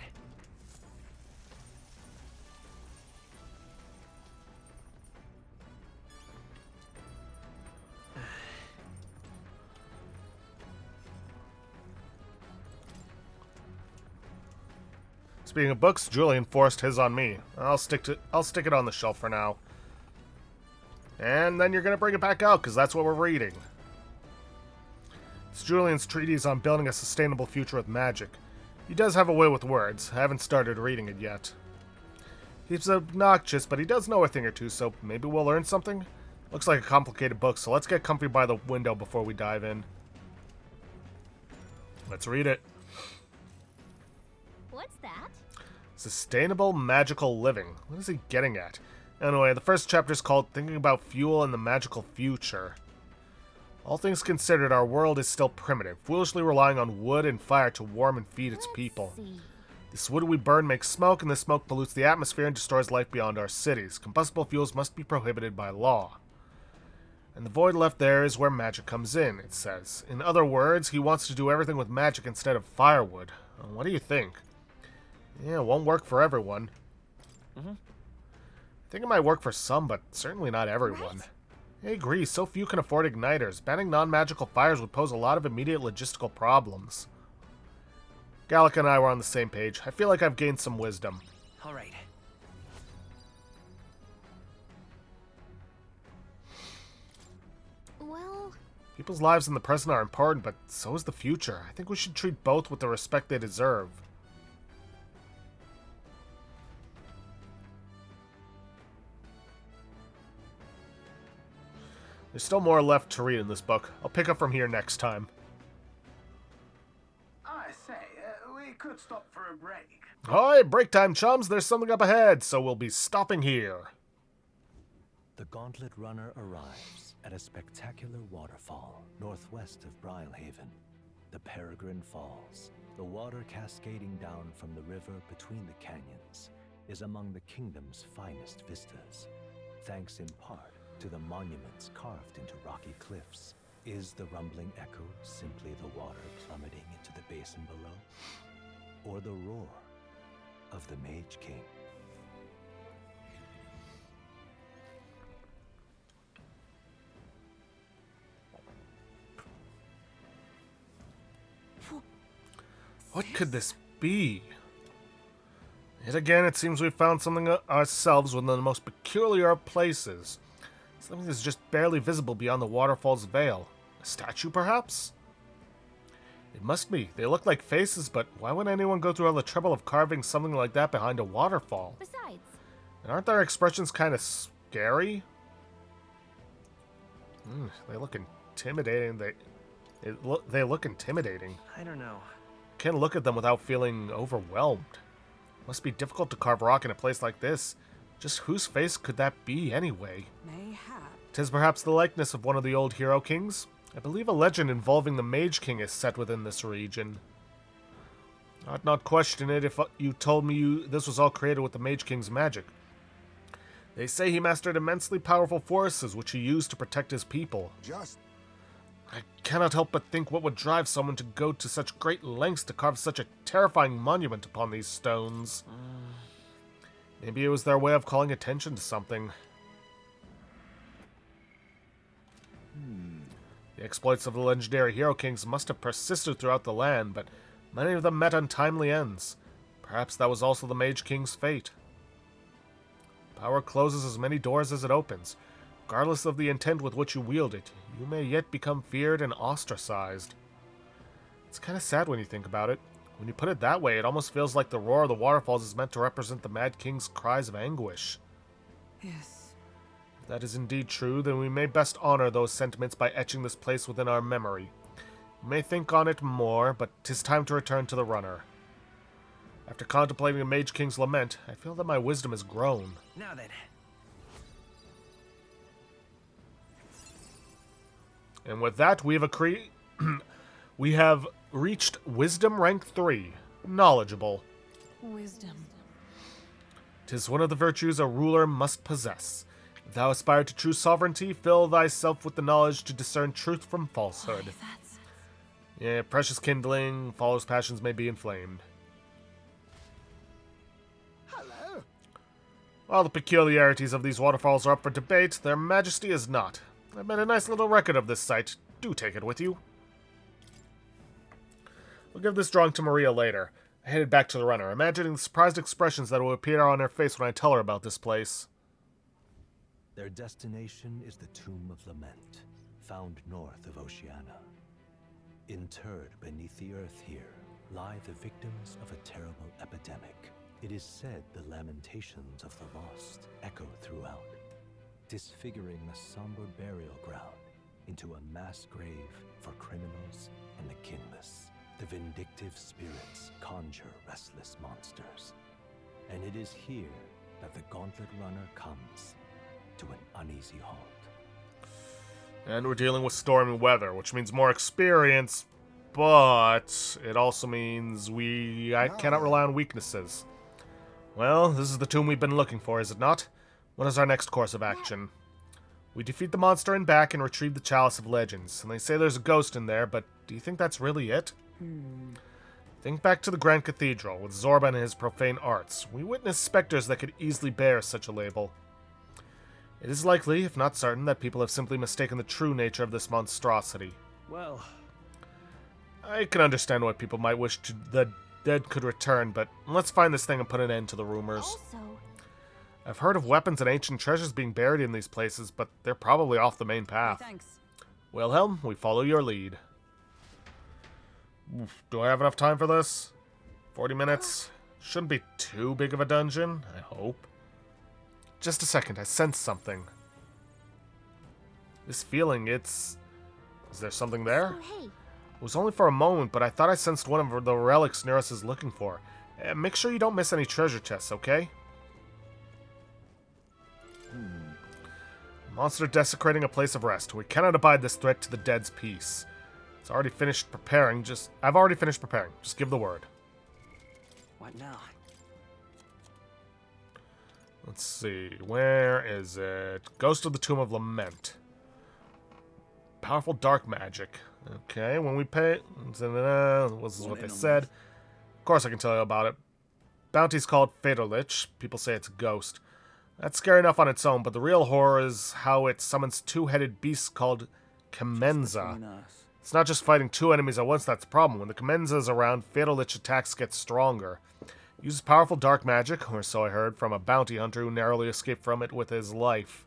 Speaking of books, Julian forced his on me. I'll stick it on the shelf for now. And then you're going to bring it back out, because that's what we're reading. It's Julian's treatise on building a sustainable future with magic. He does have a way with words. I haven't started reading it yet. He's obnoxious, but he does know a thing or two, so maybe we'll learn something? Looks like a complicated book, so let's get comfy by the window before we dive in. Let's read it. What's that? Sustainable magical living. What is he getting at? Anyway, the first chapter is called Thinking About Fuel and the Magical Future. All things considered, our world is still primitive, foolishly relying on wood and fire to warm and feed its people. See. This wood we burn makes smoke, and this smoke pollutes the atmosphere and destroys life beyond our cities. Combustible fuels must be prohibited by law. And the void left there is where magic comes in, it says. In other words, he wants to do everything with magic instead of firewood. What do you think? Yeah, it won't work for everyone. It think it might work for some, but certainly not everyone. Right? I agree, so few can afford igniters. Banning non-magical fires would pose a lot of immediate logistical problems. Gallica and I were on the same page. I feel like I've gained some wisdom. All right. Well, People's lives in the present are important, but so is the future. I think we should treat both with the respect they deserve. There's still more left to read in this book. I'll pick up from here next time. I say, we could stop for a break. Alright, break time, chums. There's something up ahead, so we'll be stopping here. The Gauntlet Runner arrives at a spectacular waterfall northwest of Brylehaven, the Peregrine Falls. The water cascading down from the river between the canyons is among the kingdom's finest vistas, thanks in part to the monuments carved into rocky cliffs. Is the rumbling echo simply the water plummeting into the basin below? Or the roar of the Mage King? What could this be? Yet again, it seems we've found something ourselves within the most peculiar of places. Something that's just barely visible beyond the waterfall's veil. A statue, perhaps? It must be. They look like faces, but why would anyone go through all the trouble of carving something like that behind a waterfall? besides, And aren't their expressions kind of scary? They look intimidating. They look intimidating. I don't know. Can't look at them without feeling overwhelmed. Must be difficult to carve rock in a place like this. Just whose face could that be, anyway? Mayhap. 'Tis perhaps the likeness of one of the old hero kings. I believe a legend involving the Mage King is set within this region. I'd not question it if you told me this was all created with the Mage King's magic. They say he mastered immensely powerful forces which he used to protect his people. Just I cannot help but think what would drive someone to go to such great lengths to carve such a terrifying monument upon these stones. Maybe it was their way of calling attention to something. The exploits of the legendary hero kings must have persisted throughout the land, but many of them met untimely ends. Perhaps that was also the Mage King's fate. Power closes as many doors as it opens. Regardless of the intent with which you wield it, you may yet become feared and ostracized. It's kind of sad when you think about it. When you put it that way, it almost feels like the roar of the waterfalls is meant to represent the Mad King's cries of anguish. Yes. If that is indeed true, then we may best honor those sentiments by etching this place within our memory. We may think on it more, but 'tis time to return to the runner. After contemplating the Mage King's lament, I feel that my wisdom has grown. Now then. And with that, we have reached Wisdom Rank 3, Knowledgeable. Wisdom. 'Tis one of the virtues a ruler must possess. If thou aspire to true sovereignty, fill thyself with the knowledge to discern truth from falsehood. That's... Yeah, precious kindling, followers' passions may be inflamed. hello. While the peculiarities of these waterfalls are up for debate, their majesty is not. I've made a nice little record of this site. Do take it with you. We'll give this drawing to Maria later. I headed back to the runner, imagining the surprised expressions that will appear on her face when I tell her about this place. Their destination is the Tomb of Lament, found north of Oceania. Interred beneath the earth here lie the victims of a terrible epidemic. It is said the lamentations of the lost echo throughout, disfiguring the somber burial ground into a mass grave for criminals and the kinless. The vindictive spirits conjure restless monsters, and it is here that the Gauntlet Runner comes to an uneasy halt. And we're dealing with stormy weather, which means more experience, but it also means I cannot rely on weaknesses. Well, this is the tomb we've been looking for, is it not? What is our next course of action? We defeat the monster in back and retrieve the Chalice of Legends, and they say there's a ghost in there, but do you think that's really it? Think back to the Grand Cathedral, with Zorba and his profane arts. We witnessed specters that could easily bear such a label. It is likely, if not certain, that people have simply mistaken the true nature of this monstrosity. Well, I can understand why people might wish the dead could return, but let's find this thing and put an end to the rumors. Also, I've heard of weapons and ancient treasures being buried in these places, but they're probably off the main path. Thanks. Wilhelm, we follow your lead. Oof, do I have enough time for this? 40 minutes? Shouldn't be too big of a dungeon, I hope. Just a second, I sense something. This feeling, Is there something there? oh, hey, It was only for a moment, but I thought I sensed one of the relics Neris is looking for. Make sure you don't miss any treasure chests, okay? Monster desecrating a place of rest. We cannot abide this threat to the dead's peace. I've already finished preparing. Just give the word. What now? Let's see. Where is it? Ghost of the Tomb of Lament. Powerful dark magic. Okay, when we pay... This is what they said. Of course I can tell you about it. Bounty's called Faderlich. People say it's a ghost. That's scary enough on its own, but the real horror is how it summons two-headed beasts called Kemenza. between us. It's not just fighting two enemies at once that's the problem. When the Kemenza is around, Faderlich attacks get stronger. It uses powerful dark magic, or so I heard, from a bounty hunter who narrowly escaped from it with his life.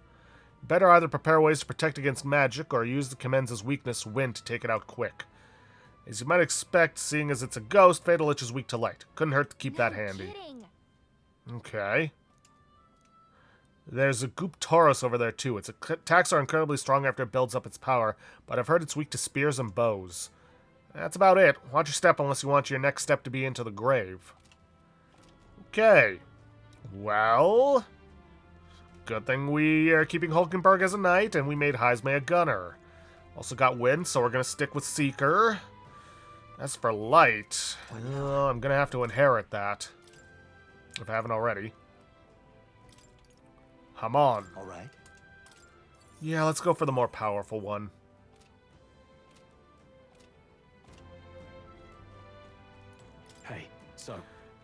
Better either prepare ways to protect against magic, or use the Kemenza's weakness, wind, to take it out quick. As you might expect, seeing as it's a ghost, Faderlich is weak to light. Couldn't hurt to keep that handy. kidding. Okay. There's a Goop Tauros over there, too. Its attacks are incredibly strong after it builds up its power, but I've heard it's weak to spears and bows. That's about it. Watch your step unless you want your next step to be into the grave. Okay. Well... Good thing we are keeping Hulkenberg as a knight, and we made Heisme a gunner. Also got wind, so we're going to stick with Seeker. As for light, I'm going to have to inherit that. If I haven't already. Come on. All right. Yeah, let's go for the more powerful one. Hey, so,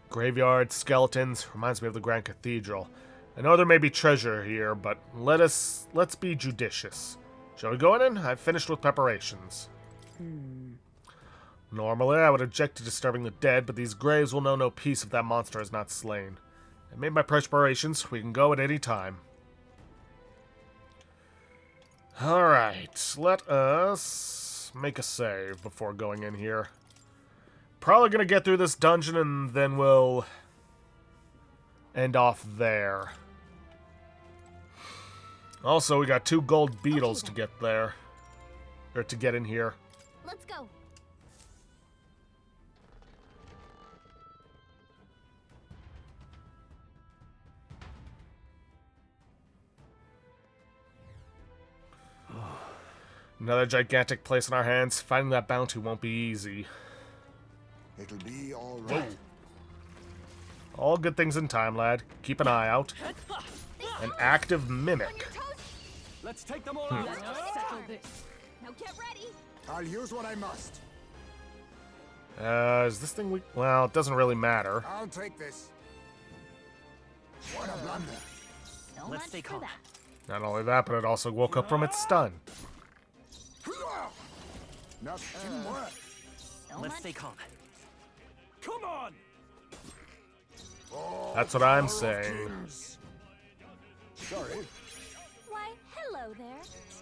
Graveyard, skeletons, reminds me of the Grand Cathedral. I know there may be treasure here, but let's be judicious. Shall we go in? I've finished with preparations. Normally, I would object to disturbing the dead, but these graves will know no peace if that monster is not slain. I made my preparations. We can go at any time. Alright, let us make a save before going in here. Probably gonna get through this dungeon and then we'll end off there. Also, we got 2 gold beetles to get there. Or to get in here. Let's go. Another gigantic place in our hands. Finding that bounty won't be easy. It'll be all right. All good things in time, lad. Keep an eye out. An active mimic. let's take them all out. Let's just settle this. Now get ready. I'll use what I must. Is this thing weak? Well, it doesn't really matter. I'll take this. What a blunder. So Let's much stay for calm. that. Not only that, but it also woke up from its stun. Nothing more. So Let's much stay calm. Come on! That's what I'm saying. Sorry. Why, hello there.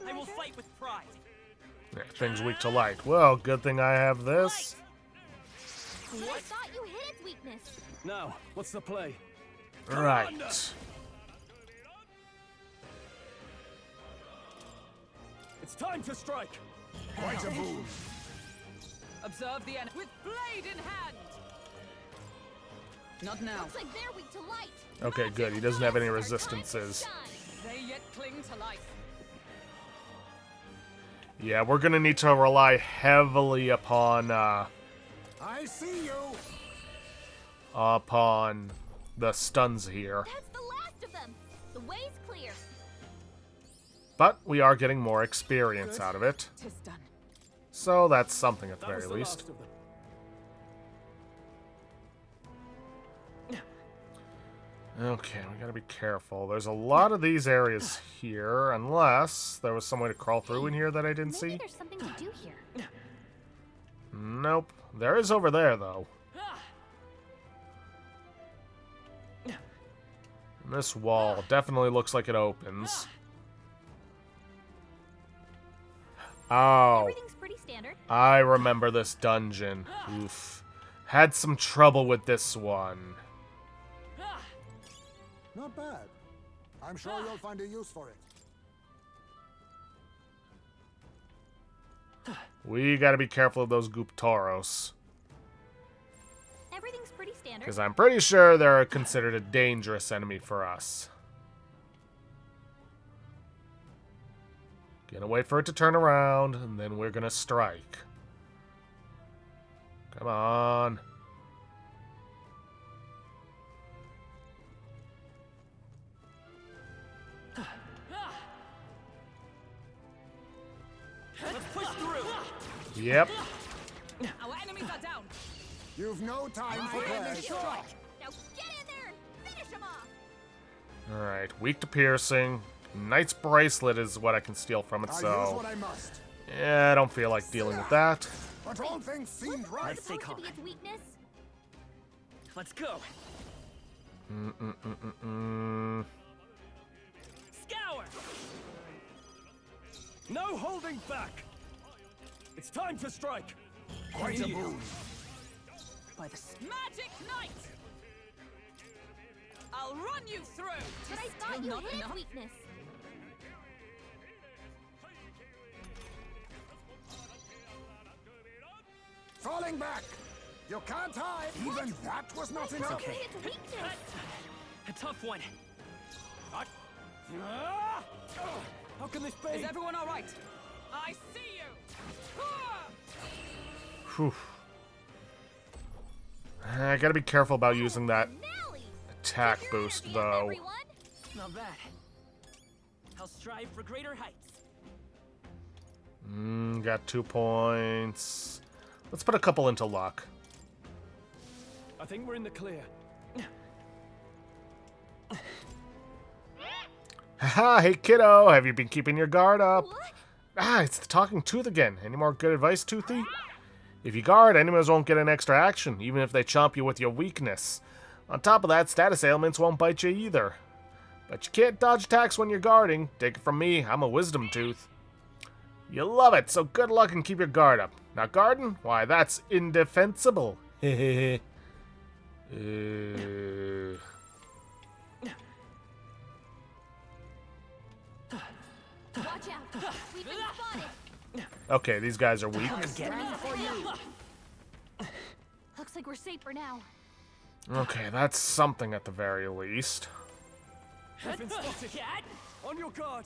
I will treasure. fight with pride. Yeah, thing's weak to light. Well, good thing I have this. I thought you hit its weakness. Now, what's the play? Right. It's time to strike! Quite a move. Observe the enemy with blade in hand. Not now. Looks like they're weak to light. Okay, good. He doesn't have any resistances. They yet cling to life. Yeah, we're gonna need to rely heavily upon I see you. upon the stuns here. That's the last of them. The way's clear. But we are getting more experience out of it. Tis done. So that's something at the That was very the least. last of them. Okay, we gotta be careful. There's a lot of these areas here, unless there was some way to crawl through in here that I didn't Maybe see. there's something to do here. Nope. There is over there, though. And this wall definitely looks like it opens. Oh, Everything's pretty standard. I remember this dungeon. Oof. Had some trouble with this one. Not bad. I'm sure you'll find a use for it. We gotta be careful of those Guptaros. Everything's pretty standard. Because I'm pretty sure they're considered a dangerous enemy for us. Gonna wait for it to turn around, and then we're gonna strike. Come on. Let's push through. Yep. Our enemies are down. You've no time for play. Now get in there and finish him off. Alright, weak to piercing. Knight's Bracelet is what I can steal from it, I use so... what I must. Yeah, I don't feel like dealing with that. But all things seemed right. What's supposed to be its weakness? Let's go. Scour. No holding back. It's time to strike. Quite a boon. By the magic knight. I'll run you through. But I thought you hit its weakness. Falling back. You can't hide. Even that was not enough. Okay. Its weakness. A tough one. How can this be? Is everyone all right? I see you. Whew. I gotta be careful about using that Nelly. attack Keep your boost, energy up, though. everyone. Not bad. I'll strive for greater heights. Got 2 points. Let's put a couple into luck. I think we're in the clear. Haha, hey kiddo, have you been keeping your guard up? What? Ah, it's the talking tooth again. Any more good advice, Toothy? If you guard, enemies won't get an extra action, even if they chomp you with your weakness. On top of that, status ailments won't bite you either. But you can't dodge attacks when you're guarding. Take it from me, I'm a wisdom tooth. You love it, so good luck and keep your guard up. Not guarding? Why, that's indefensible. Hehehe. Watch out. We've been spotted. Okay, these guys are weak. Looks like we're safe for now. Okay, that's something at the very least. I've been spotted. On your guard.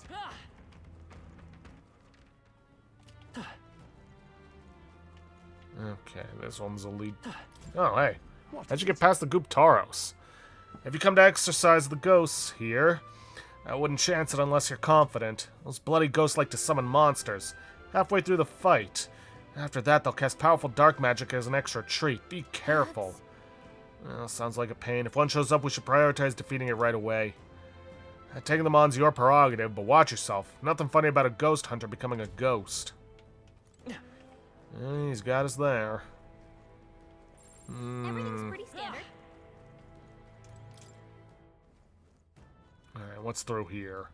Okay, this one's a lead. Oh, hey. How'd you get past the Guptaros? Have you come to exercise the ghosts here? I wouldn't chance it unless you're confident. Those bloody ghosts like to summon monsters. Halfway through the fight. After that, they'll cast powerful dark magic as an extra treat. Be careful. Well, sounds like a pain. If one shows up, we should prioritize defeating it right away. Taking them on's your prerogative, but watch yourself. Nothing funny about a ghost hunter becoming a ghost. He's got us there. Everything's pretty standard. Alright, what's through here?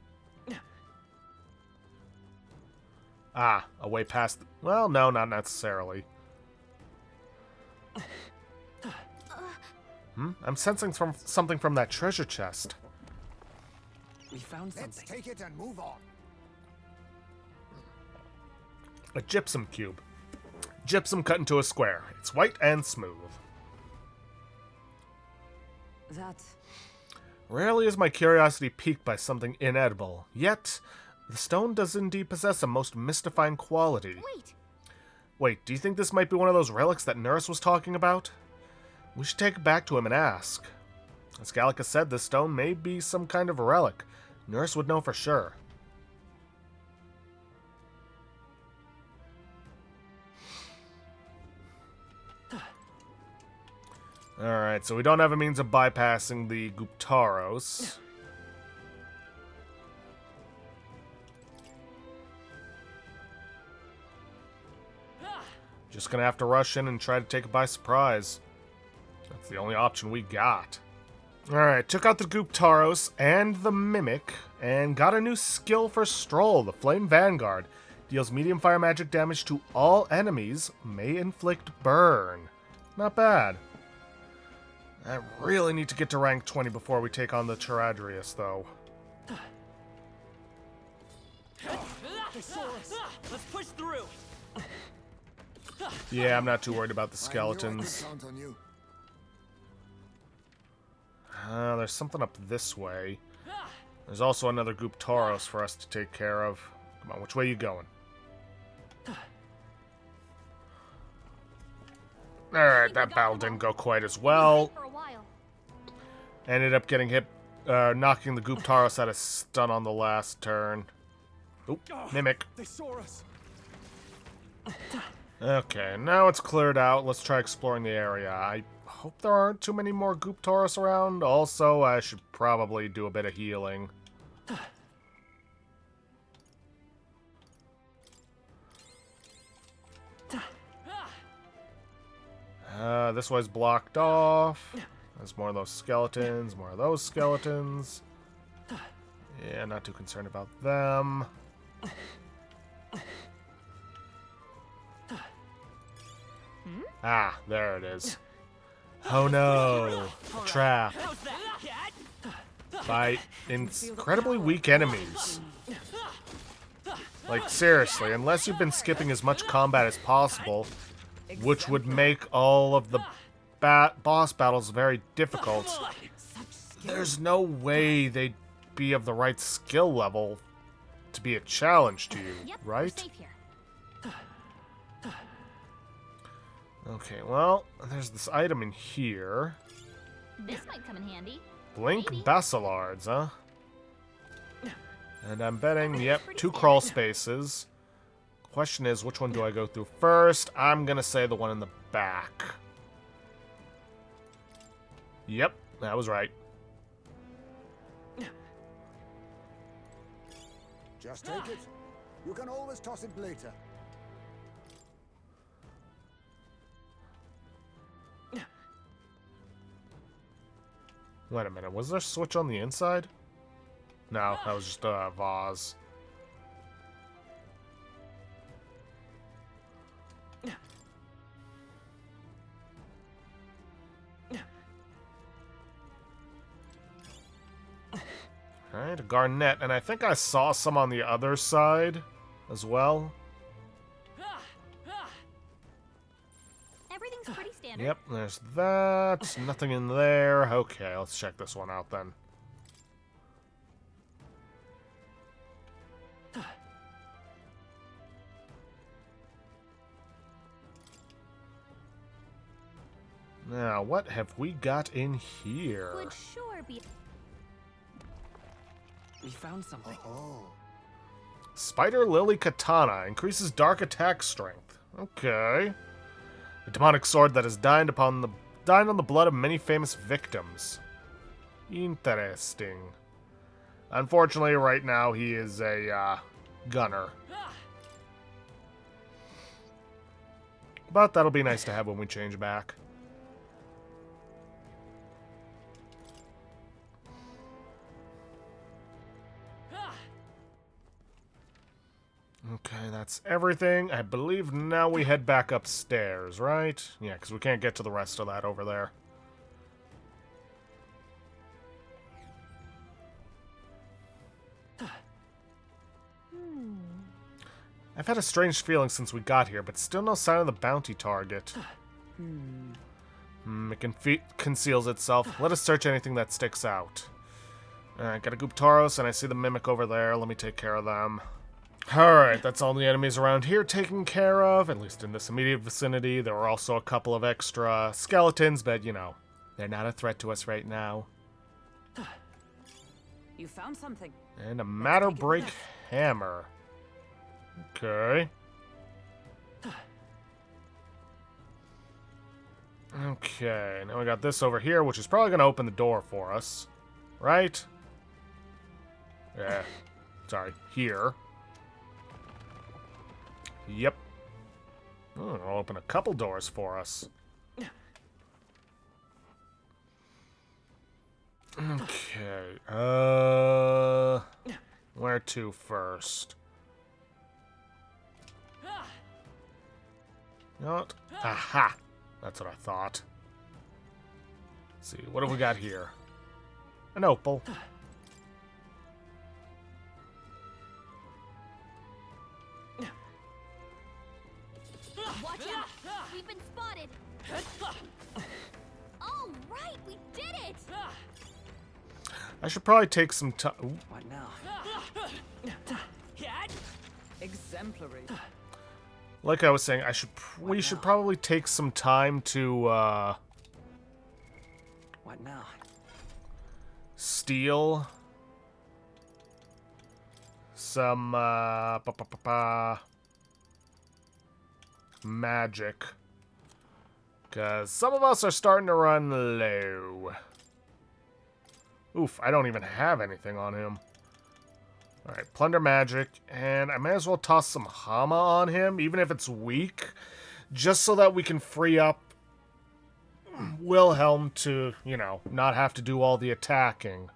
Ah, a way past... Well, no, not necessarily. I'm sensing something from that treasure chest. We found Let's something. take it and move on. A gypsum cube. Gypsum cut into a square. It's white and smooth. That. Rarely is my curiosity piqued by something inedible, yet the stone does indeed possess a most mystifying quality. Wait, do you think this might be one of those relics that Nurse was talking about? We should take it back to him and ask. As Gallica said, this stone may be some kind of relic. Nurse would know for sure. Alright, so we don't have a means of bypassing the Guptaros. Just gonna have to rush in and try to take it by surprise. That's the only option we got. Alright, took out the Guptaros and the Mimic, and got a new skill for Stroll, the Flame Vanguard. Deals medium fire magic damage to all enemies, may inflict burn. Not bad. I really need to get to rank 20 before we take on the Charadrius, though. Let's push through. Yeah, I'm not too worried about the skeletons. Count on you. There's something up this way. There's also another Guptaros for us to take care of. Come on, which way you going? Alright, that battle didn't go quite as well. For a while. Ended up getting hit, knocking the Guptaros out of stun on the last turn. Oop, Mimic. They saw us. Okay, now it's cleared out. Let's try exploring the area. I hope there aren't too many more Guptaros around. Also, I should probably do a bit of healing. This way's blocked off. There's more of those skeletons, more of those skeletons. Yeah, not too concerned about them. Ah, there it is. Oh no, a trap. By incredibly weak enemies. Like, seriously, unless you've been skipping as much combat as possible, which would make all of the boss battles very difficult, there's no way they'd be of the right skill level to be a challenge to you, Yep, right? We're safe here. Okay, well, there's this item in here. This might come in handy. Blink Maybe. Basilards, huh? And I'm betting, That's yep, pretty 2 standard. crawl spaces. Question is, which one do I go through first? I'm gonna say the one in the back. Yep, that was right. Just take it. You can always toss it later. Wait a minute, was there a switch on the inside? No, that was just a vase. Alright, a garnet, and I think I saw some on the other side as well. Everything's pretty standard. Yep, there's that. Nothing in there. Okay, let's check this one out then. Now, what have we got in here? Would sure be. We found something. Oh, Spider Lily Katana increases dark attack strength. Okay. A demonic sword that has dined on the blood of many famous victims. Interesting. Unfortunately, right now he is a gunner. But that'll be nice to have when we change back. Okay, that's everything. I believe now we head back upstairs, right? Yeah, because we can't get to the rest of that over there. I've had a strange feeling since we got here, but still no sign of the bounty target. It conceals itself. Let us search anything that sticks out. Alright, got a Guptaros, and I see the Mimic over there. Let me take care of them. Alright, that's all the enemies around here taken care of, at least in this immediate vicinity. There were also a couple of extra skeletons, but, you know, they're not a threat to us right now. You found something. And a Matter Break Hammer. Okay. Okay, now we got this over here, which is probably going to open the door for us. Right? Yeah. Sorry. Here. Yep. Oh, it'll open a couple doors for us. Okay. Where to first? You know what? Aha! That's what I thought. Let's see, what have we got here? An opal. Watch out! We've been spotted! All right, we did it! I should probably take some time. What now? Exemplary. Like I was saying, we should probably take some time to What now? steal some magic, because some of us are starting to run low. Oof, I don't even have anything on him. Alright, plunder magic, and I may as well toss some Hama on him, even if it's weak, just so that we can free up Wilhelm to, you know, not have to do all the attacking.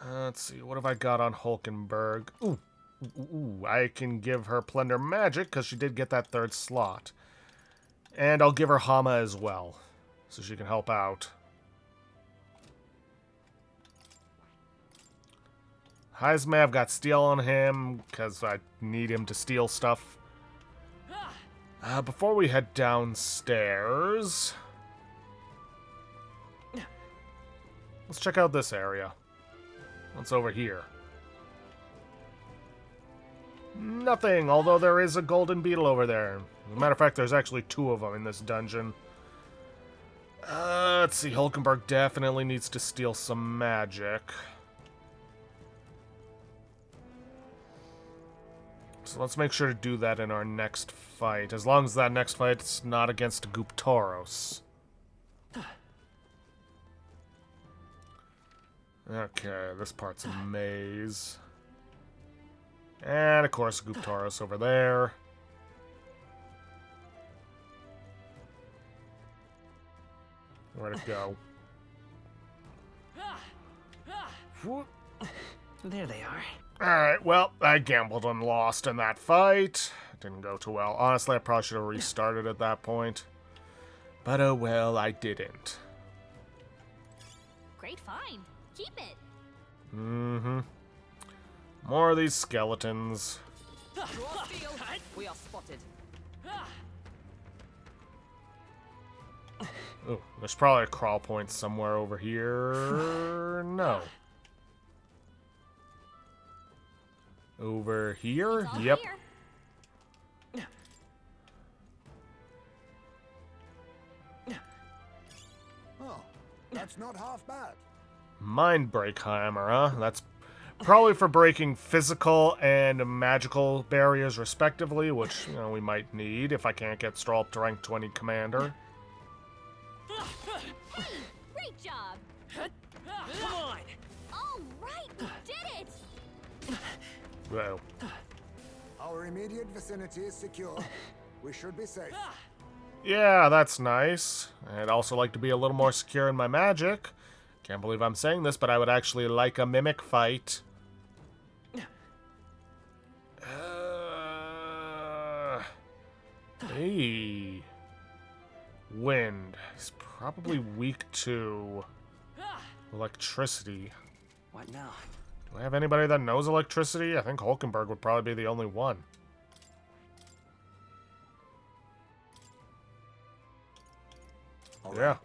Let's see, what have I got on Hulkenberg? Ooh, I can give her plunder magic, because she did get that third slot. And I'll give her Hama as well, so she can help out. Heisme, I've got steal on him, because I need him to steal stuff. Before we head downstairs, let's check out this area. What's over here? Nothing, although there is a golden beetle over there. As a matter of fact, there's actually 2 of them in this dungeon. Let's see, Hulkenberg definitely needs to steal some magic. So let's make sure to do that in our next fight, as long as that next fight's not against Guptoros. Okay, this part's a maze. And, of course, Guptoros over there. Where'd it go? Whoop. There they are. Alright, well, I gambled and lost in that fight. It didn't go too well. Honestly, I probably should have restarted at that point. But oh well, I didn't. Great find. Keep it. Mm-hmm. More of these skeletons. Draw steel. We are spotted. Ooh, there's probably a crawl point somewhere over here. No. Over here? It's all Yep. here. Oh, that's not half bad. Mind break hammer, huh? That's probably for breaking physical and magical barriers respectively, which, you know, we might need if I can't get Stroll up to rank 20 commander. Hey, great job. Come on! All right, we did it. Well, Our immediate vicinity is secure. We should be safe. yeah, that's nice. I'd also like to be a little more secure in my magic. Can't believe I'm saying this, but I would actually like a mimic fight. Hey. Wind. He's probably weak to electricity. What now? Do I have anybody that knows electricity? I think Hulkenberg would probably be the only one. All Yeah. right.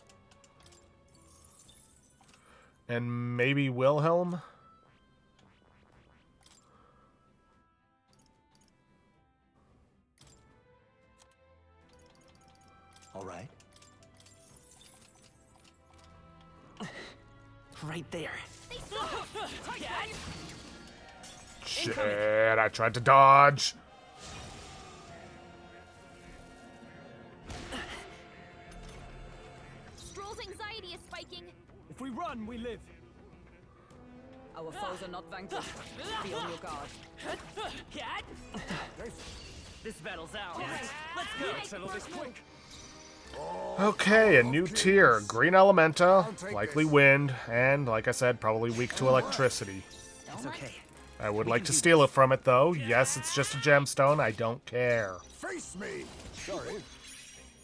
And maybe Wilhelm? All right. Right there. Shit, I tried to dodge. girl's anxiety is spiking. If we run, we live. Our foes are not vanquished. Be on your guard. This battle's ours. Let's go. Settle this quick. Okay, a new tier. Green Elementa, likely wind, and, like I said, probably weak to electricity. It's okay. I would like to steal it from it, though. Yes, it's just a gemstone. I don't care. Face me! Sorry.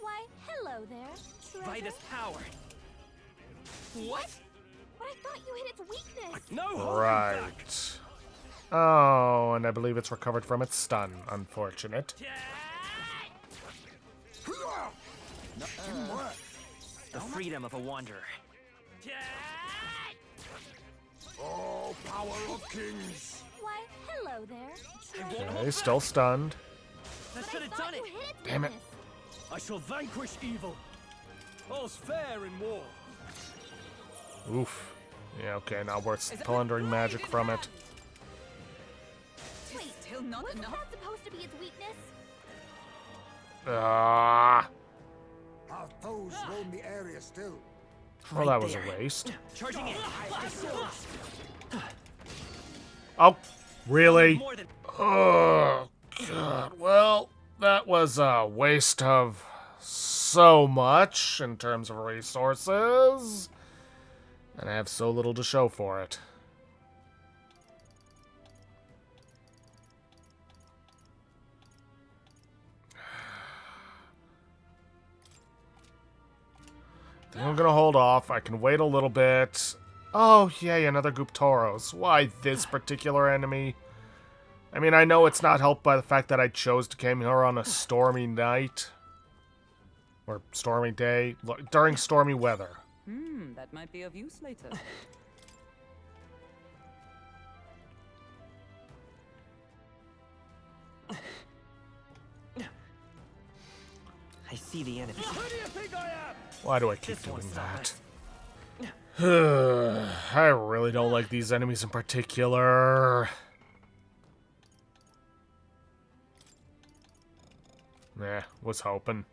Why, hello there, By this treasure. power. What? But I thought you hit its weakness. No holding back. Right. Oh, and I believe it's recovered from its stun. Unfortunate. The freedom of a wanderer. Oh, power of kings! Why, hello there, treasure. Okay, still stunned. That But should I have thought done you it. hit its Damn it. weakness. I shall vanquish evil. All's fair in war. Oof. Yeah, okay, not worth plundering magic from it. Wait, Still not wasn't enough. that supposed to be its weakness? Ah. Our foes roam the area still. Well, that was a waste. Charging in. Oh, really? More than Oh, God. Well, that was a waste of so much in terms of resources. And I have so little to show for it. I think I'm gonna hold off. I can wait a little bit. Oh, yay, another Guptoros. Why this particular enemy? I mean, I know it's not helped by the fact that I chose to come here on a stormy night. Or stormy day. During stormy weather. That might be of use later. I see the enemy. Who do you think I am? Why do I keep This doing one's that? solid. I really don't like these enemies in particular. Nah, was hoping.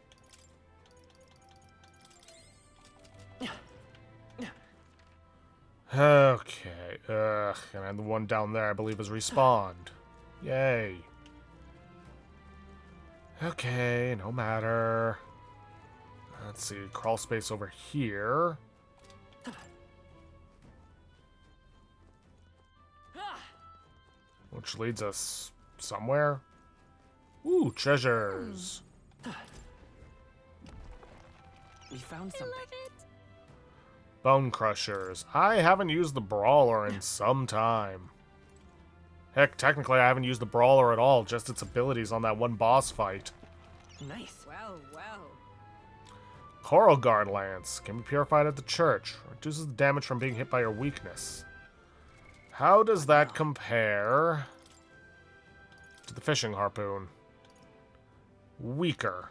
Okay, and the one down there I believe is respawned. Yay. Okay, no matter. Let's see, crawl space over here. Which leads us somewhere. Ooh, treasures. We found I something. love it. Bone crushers. I haven't used the brawler in some time. Heck, technically I haven't used the brawler at all, just its abilities on that one boss fight. Nice. Well, well. Coral Guard Lance can be purified at the church. Reduces the damage from being hit by your weakness. How does that compare to the fishing harpoon? Weaker.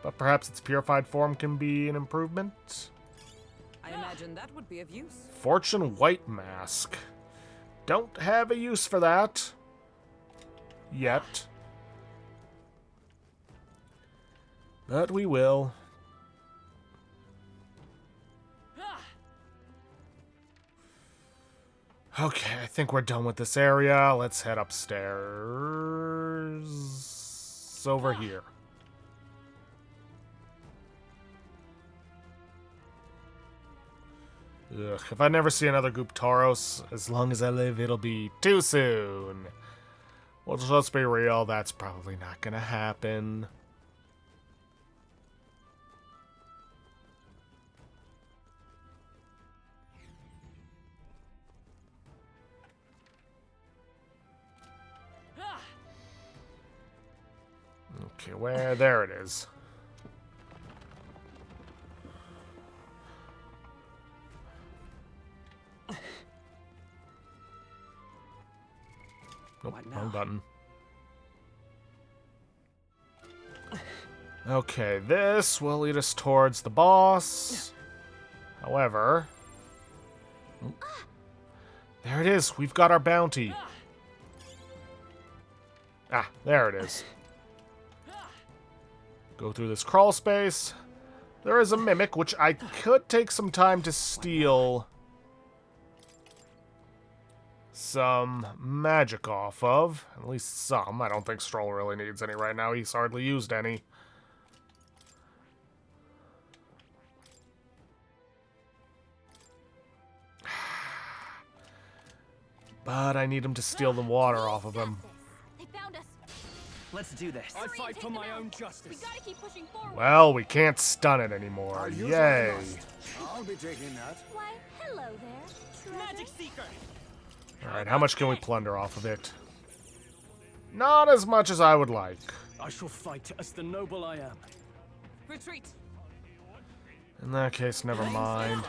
But perhaps its purified form can be an improvement? I imagine that would be of use. Fortune White Mask. Don't have a use for that. Yet. But we will. Okay, I think we're done with this area. Let's head upstairs. Over here. Ugh, if I never see another Guptoros, as long as I live, it'll be too soon. Well, let's be real, that's probably not gonna happen. Okay, where? There it is. Nope, What wrong now? button. Okay, this will lead us towards the boss. However... Oop. There it is, we've got our bounty. Ah, there it is. Go through this crawl space. There is a mimic, which I could take some time to steal some magic off of. At least some. I don't think Stroll really needs any right now. He's hardly used any. But I need him to steal the water off of him. They found us. Let's do this. I Hurry and fight take for them my out. own We justice. gotta keep pushing forward. Well, we can't stun it anymore. I'll use what Yay. I must. I'll be taking that. Why, hello there, Trevor. Magic Seeker. Alright, how much can we plunder off of it? Not as much as I would like. I shall fight as the noble I am. Retreat. In that case, never mind.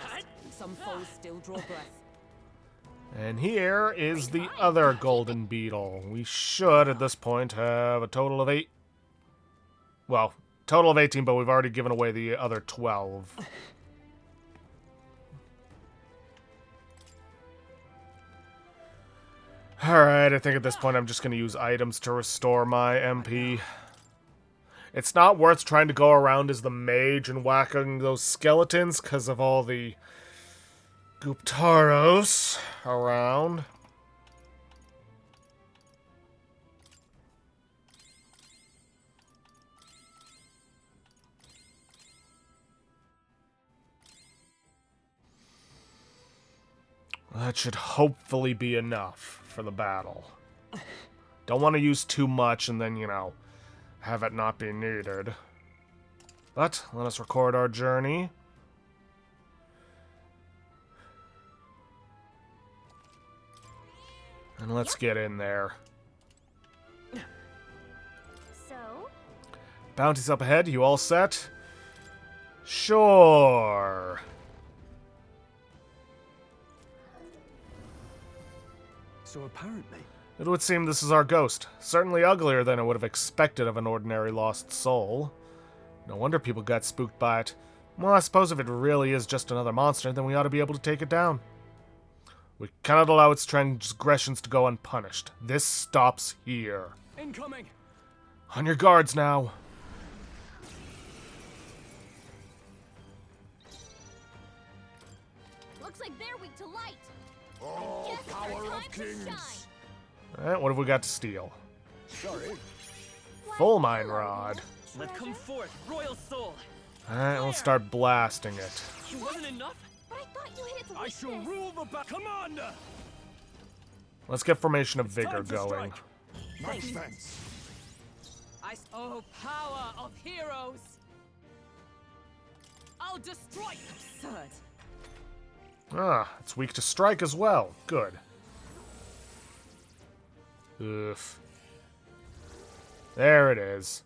Some foes still draw breath. And here is the other golden beetle. We should, at this point, have a total of 8. Well, total of 18, but we've already given away the other 12. Alright, I think at this point I'm just going to use items to restore my MP. It's not worth trying to go around as the mage and whacking those skeletons because of all the Guptaros around. That should hopefully be enough for the battle. Don't want to use too much and then, you know, have it not be needed. But let us record our journey. And let's get in there. So, Bounty's up ahead. You all set? Sure. So apparently, It would seem this is our ghost. Certainly uglier than I would have expected of an ordinary lost soul. No wonder people got spooked by it. Well, I suppose if it really is just another monster, then we ought to be able to take it down. We cannot allow its transgressions to go unpunished. This stops here. incoming. On your guards now. looks like they're weak to light. Oh, Guess it's our power time of to kings. shine. Alright, what have we got to steal? Sorry. Why, Full mine hello rod. there, Let come Trevor. forth, royal soul. Alright, let's start blasting it. It wasn't enough. But I thought you hit its I weakness. shall rule the Commander. Let's get Formation of Vigor Time to going. strike. My defense. Oh, power of heroes! I'll destroy. Absurd. Ah, it's weak to strike as well. Good. Oof. There it is.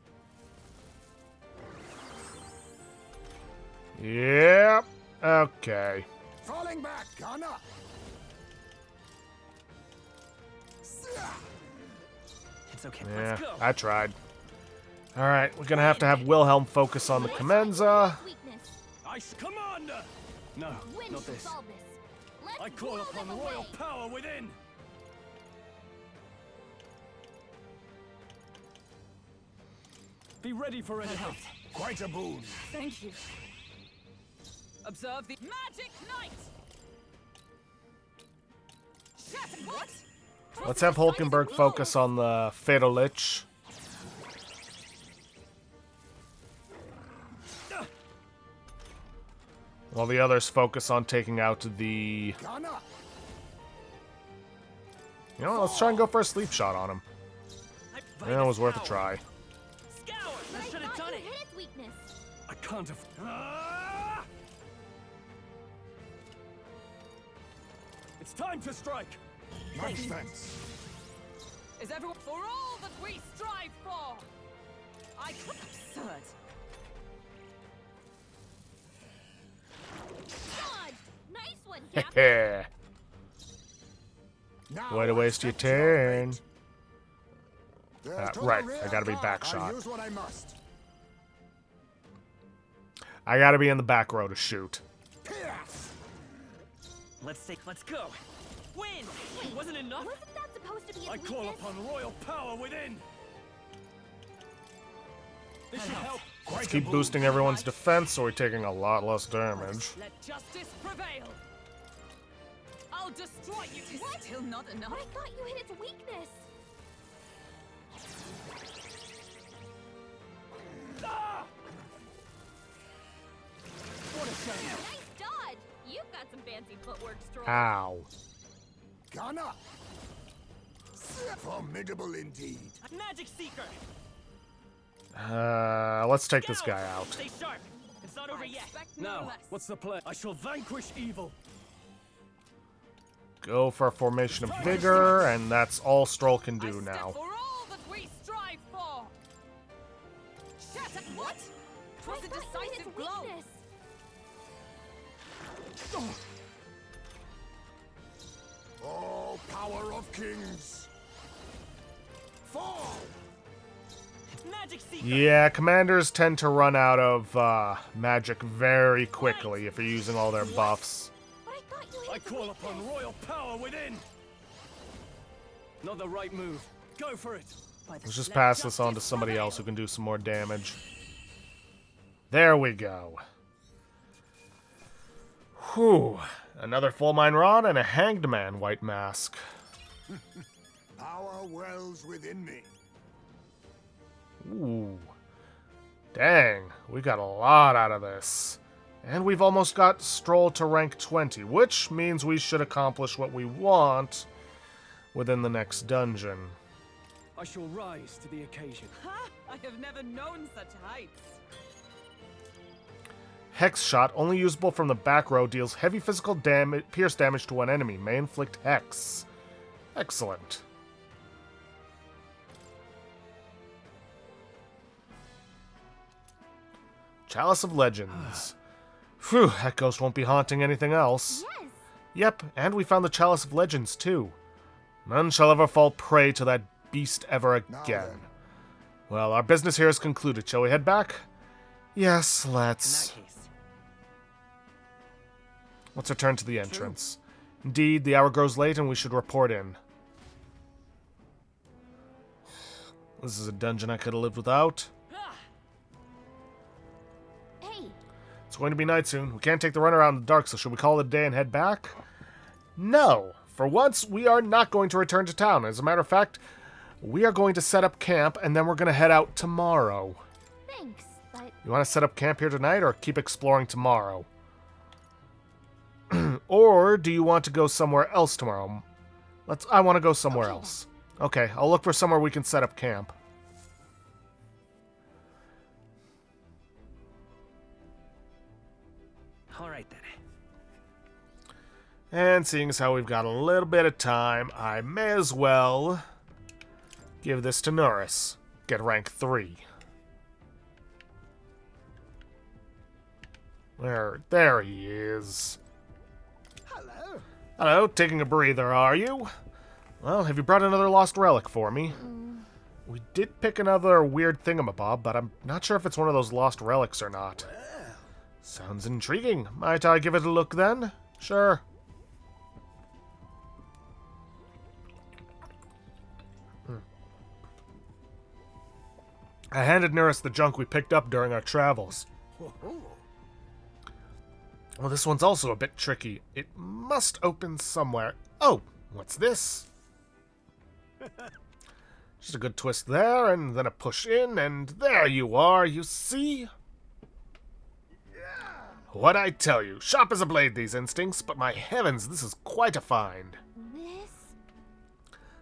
Yep. Okay. Falling back, Gunner. It's okay. Yeah, Let's go. I tried. Alright, we're gonna have to have Wilhelm focus on the Commenza. Weakness. Commander. No, When not shall this. solve this? Let's I call blow upon them royal away. power within. Be ready for anything. Quite a boon. Thank you. Observe the magic knight. What? Let's have Hulkenberg focus on the Fatal Lich. While the others focus on taking out the... Gunner. You know, let's try and go for a sleep shot on him. Yeah, it was worth a try. Scour. But I I should have thought done you it. hit its weakness. I can't have. Ah! It's time to strike. My defense. Is everyone for all that we strive for? I could. Absurd. Dodge! Nice one, Captain. Heh. Now Way to waste your expect your turn. fate. There's to the Right, I rear gotta be guard. back I'll shot. use what I must. I gotta be in the back row to shoot. Pierce. Let's go. Win. It wasn't enough. Wasn't that supposed to be its I call weakness? upon royal power within. This should help. Let's keep boosting everyone's defense so we're taking a lot less damage. Let justice prevail. I'll destroy you. It is still not enough. But I thought you hit its weakness. What a shame. Nice dodge. You've got some fancy footwork, Stroll. Ow. Gunner! Formidable indeed. Magic Seeker! Let's take this guy out. Stay sharp. It's not over yet. Expect no Now, less. what's the plan? I shall vanquish evil. Go for a formation of vigor, and that's all Stroll can do I step now. for all that we strive for. Shatter. What? I Twas a thought you hit decisive its blow. weakness. Oh, power of kings! Fall! Magic Seeker! Yeah, commanders tend to run out of magic very quickly if you're using all their buffs. But I thought you hit I its call weakness. upon royal power within. Not the right move. Go for it. Let's just pass this on to somebody else who can do some more damage. There we go. Whew. Another full mine rod and a hanged man white mask. Power wells within me. Ooh. Dang, we got a lot out of this. And we've almost got Stroll to rank 20, which means we should accomplish what we want within the next dungeon. I shall rise to the occasion. Ha! I have never known such heights. Hex shot, only usable from the back row, deals heavy physical damage, pierce damage to one enemy. May inflict hex. Excellent. Chalice of Legends. Phew, that ghost won't be haunting anything else. Yes. Yep, and we found the Chalice of Legends too. None shall ever fall prey to that beast ever Now again. then. Well, our business here is concluded. Shall we head back? Yes, In let's. that case. Let's return to the entrance. Indeed, the hour grows late and we should report in. This is a dungeon I could have lived without. Hey, It's going to be night soon. We can't take the run around in the dark, so should we call it a day and head back? No. For once, we are not going to return to town. As a matter of fact, we are going to set up camp and then we're going to head out tomorrow. thanks, but You want to set up camp here tonight or keep exploring tomorrow? Or do you want to go somewhere else tomorrow? I want to go somewhere Okay. else. Okay, I'll look for somewhere we can set up camp. Alright then. And seeing as how we've got a little bit of time, I may as well give this to Norris. Get rank 3. There he is. Hello. Hello, taking a breather, are you? Well, have you brought another lost relic for me? We did pick another weird thingamabob, but I'm not sure if it's one of those lost relics or not. Sounds intriguing. Might I give it a look then? Sure. I handed Neris the junk we picked up during our travels. Well, this one's also a bit tricky. It must open somewhere. Oh, what's this? Just a good twist there, and then a push in, and there you are, you see? What'd I tell you? Sharp as a blade, these instincts, but my heavens, this is quite a find. this.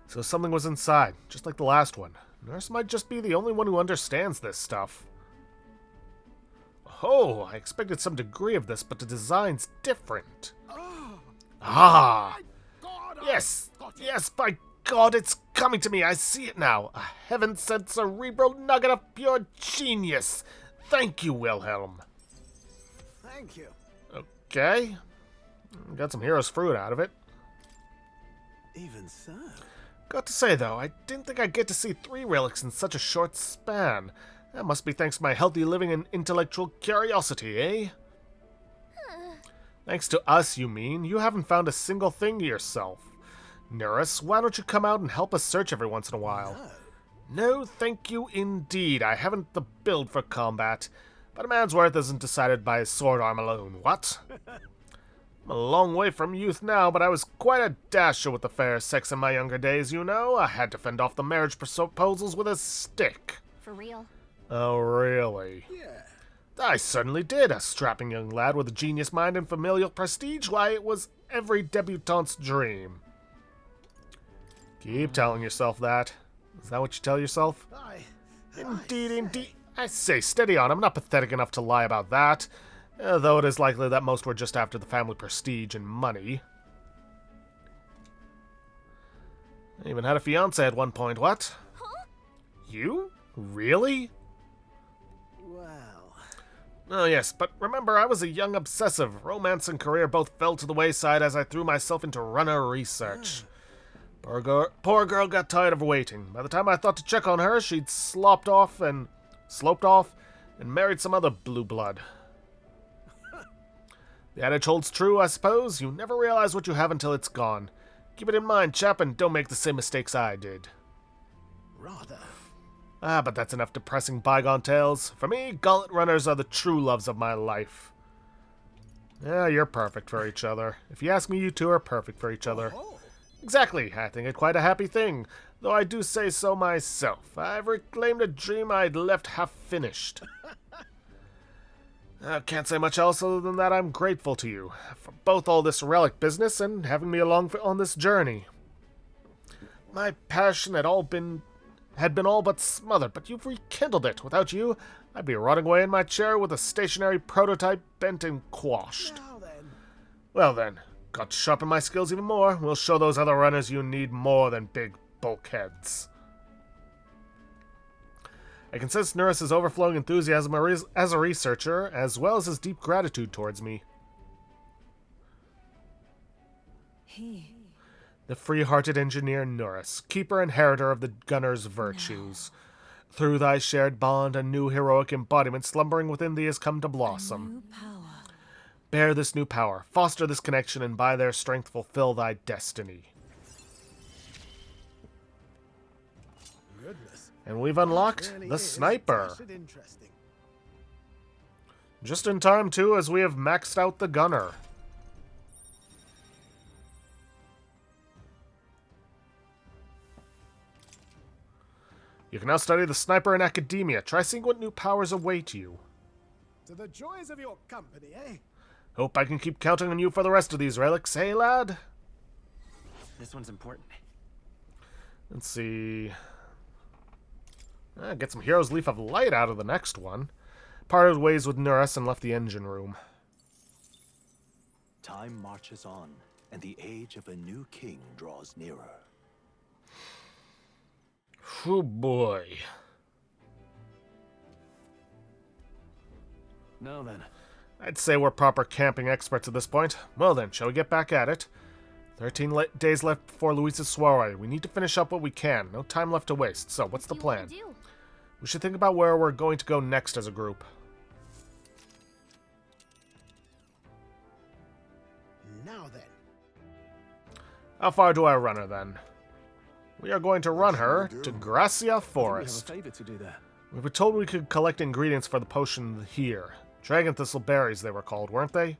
So something was inside, just like the last one. Nurse might just be the only one who understands this stuff. Oh, I expected some degree of this, but the design's different. Ah! Yes! Yes, by God, it's coming to me! I see it now! A heaven-sent cerebral nugget of pure genius! Thank you, Wilhelm! Thank you. Okay. Got some hero's fruit out of it. Even so. Got to say, though, I didn't think I'd get to see 3 relics in such a short span. That must be thanks to my healthy living and intellectual curiosity, eh? Thanks to us, you mean? You haven't found a single thing yourself. Neris, why don't you come out and help us search every once in a while? No, thank you indeed. I haven't the build for combat. But a man's worth isn't decided by his sword arm alone, what? I'm a long way from youth now, but I was quite a dasher with the fair sex in my younger days, you know. I had to fend off the marriage proposals with a stick. For real? Oh, really? Yeah. I certainly did. A strapping young lad with a genius mind and familial prestige. Why, it was every debutante's dream. Keep telling yourself that. Is that what you tell yourself? Indeed, indeed. I say, steady on. I'm not pathetic enough to lie about that. Though it is likely that most were just after the family prestige and money. I even had a fiancé at one point, what? Huh? You? Really? Well. Oh yes, but remember, I was a young obsessive. Romance and career both fell to the wayside as I threw myself into runner research. Poor girl got tired of waiting. By the time I thought to check on her, she'd sloped off and married some other blue blood. The adage holds true, I suppose. You never realize what you have until it's gone. Keep it in mind, chap, and don't make the same mistakes I did. Rather. Ah, but that's enough depressing bygone tales. For me, gauntlet runners are the true loves of my life. Yeah, you're perfect for each other. If you ask me, you two are perfect for each other. Oh. Exactly, I think it quite a happy thing, though I do say so myself. I've reclaimed a dream I'd left half-finished. I can't say much else other than that I'm grateful to you, for both all this relic business and having me along on this journey. My passion had been all but smothered, but you've rekindled it. Without you, I'd be rotting away in my chair with a stationary prototype bent and quashed. Now then. Well then, got to sharpen my skills even more. We'll show those other runners you need more than big bulkheads. I can sense Nurse's overflowing enthusiasm as a researcher, as well as his deep gratitude towards me. The free-hearted engineer Nurse, keeper and inheritor of the gunner's virtues. Through thy shared bond, a new heroic embodiment slumbering within thee has come to blossom. Bear this new power, foster this connection, and by their strength fulfill thy destiny. Goodness. And we've unlocked Really the is sniper. interesting. Just in time, too, as we have maxed out the gunner. You can now study the sniper in academia. Try seeing what new powers await you. To the joys of your company, eh? Hope I can keep counting on you for the rest of these relics, eh, lad? This one's important. Let's see. Get some Hero's Leaf of Light out of the next one. Parted ways with Nurse and left the engine room. Time marches on, and the age of a new king draws nearer. Oh boy. Now then. I'd say we're proper camping experts at this point. Well then, shall we get back at it? 13 days left before Luis's soiree. We need to finish up what we can. No time left to waste. So, what's the plan? We should think about where we're going to go next as a group. Now then. How far do I run her, then? We are going to run her to Gracia Forest. We have a favor to do there. We were told we could collect ingredients for the potion here. Dragon thistle berries, they were called, weren't they?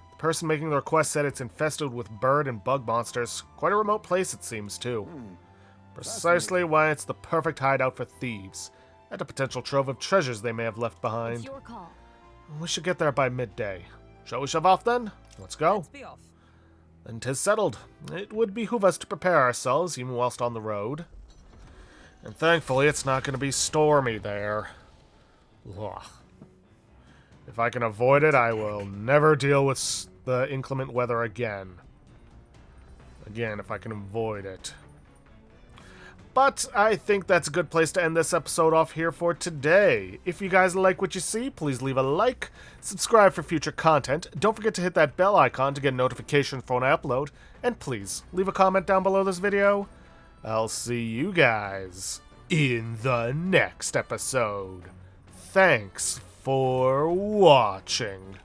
The person making the request said it's infested with bird and bug monsters. Quite a remote place, it seems, too. Precisely why it's the perfect hideout for thieves, and a potential trove of treasures they may have left behind. It's your call. We should get there by midday. Shall we shove off, then? Let's go. Let's be off. Then 'tis settled. It would behoove us to prepare ourselves, even whilst on the road. And thankfully, it's not going to be stormy there. Ugh. If I can avoid it, I will never deal with the inclement weather again. Again, if I can avoid it. But I think that's a good place to end this episode off here for today. If you guys like what you see, please leave a like, subscribe for future content, don't forget to hit that bell icon to get notifications for when I upload, and please leave a comment down below this video. I'll see you guys in the next episode. Thanks for watching.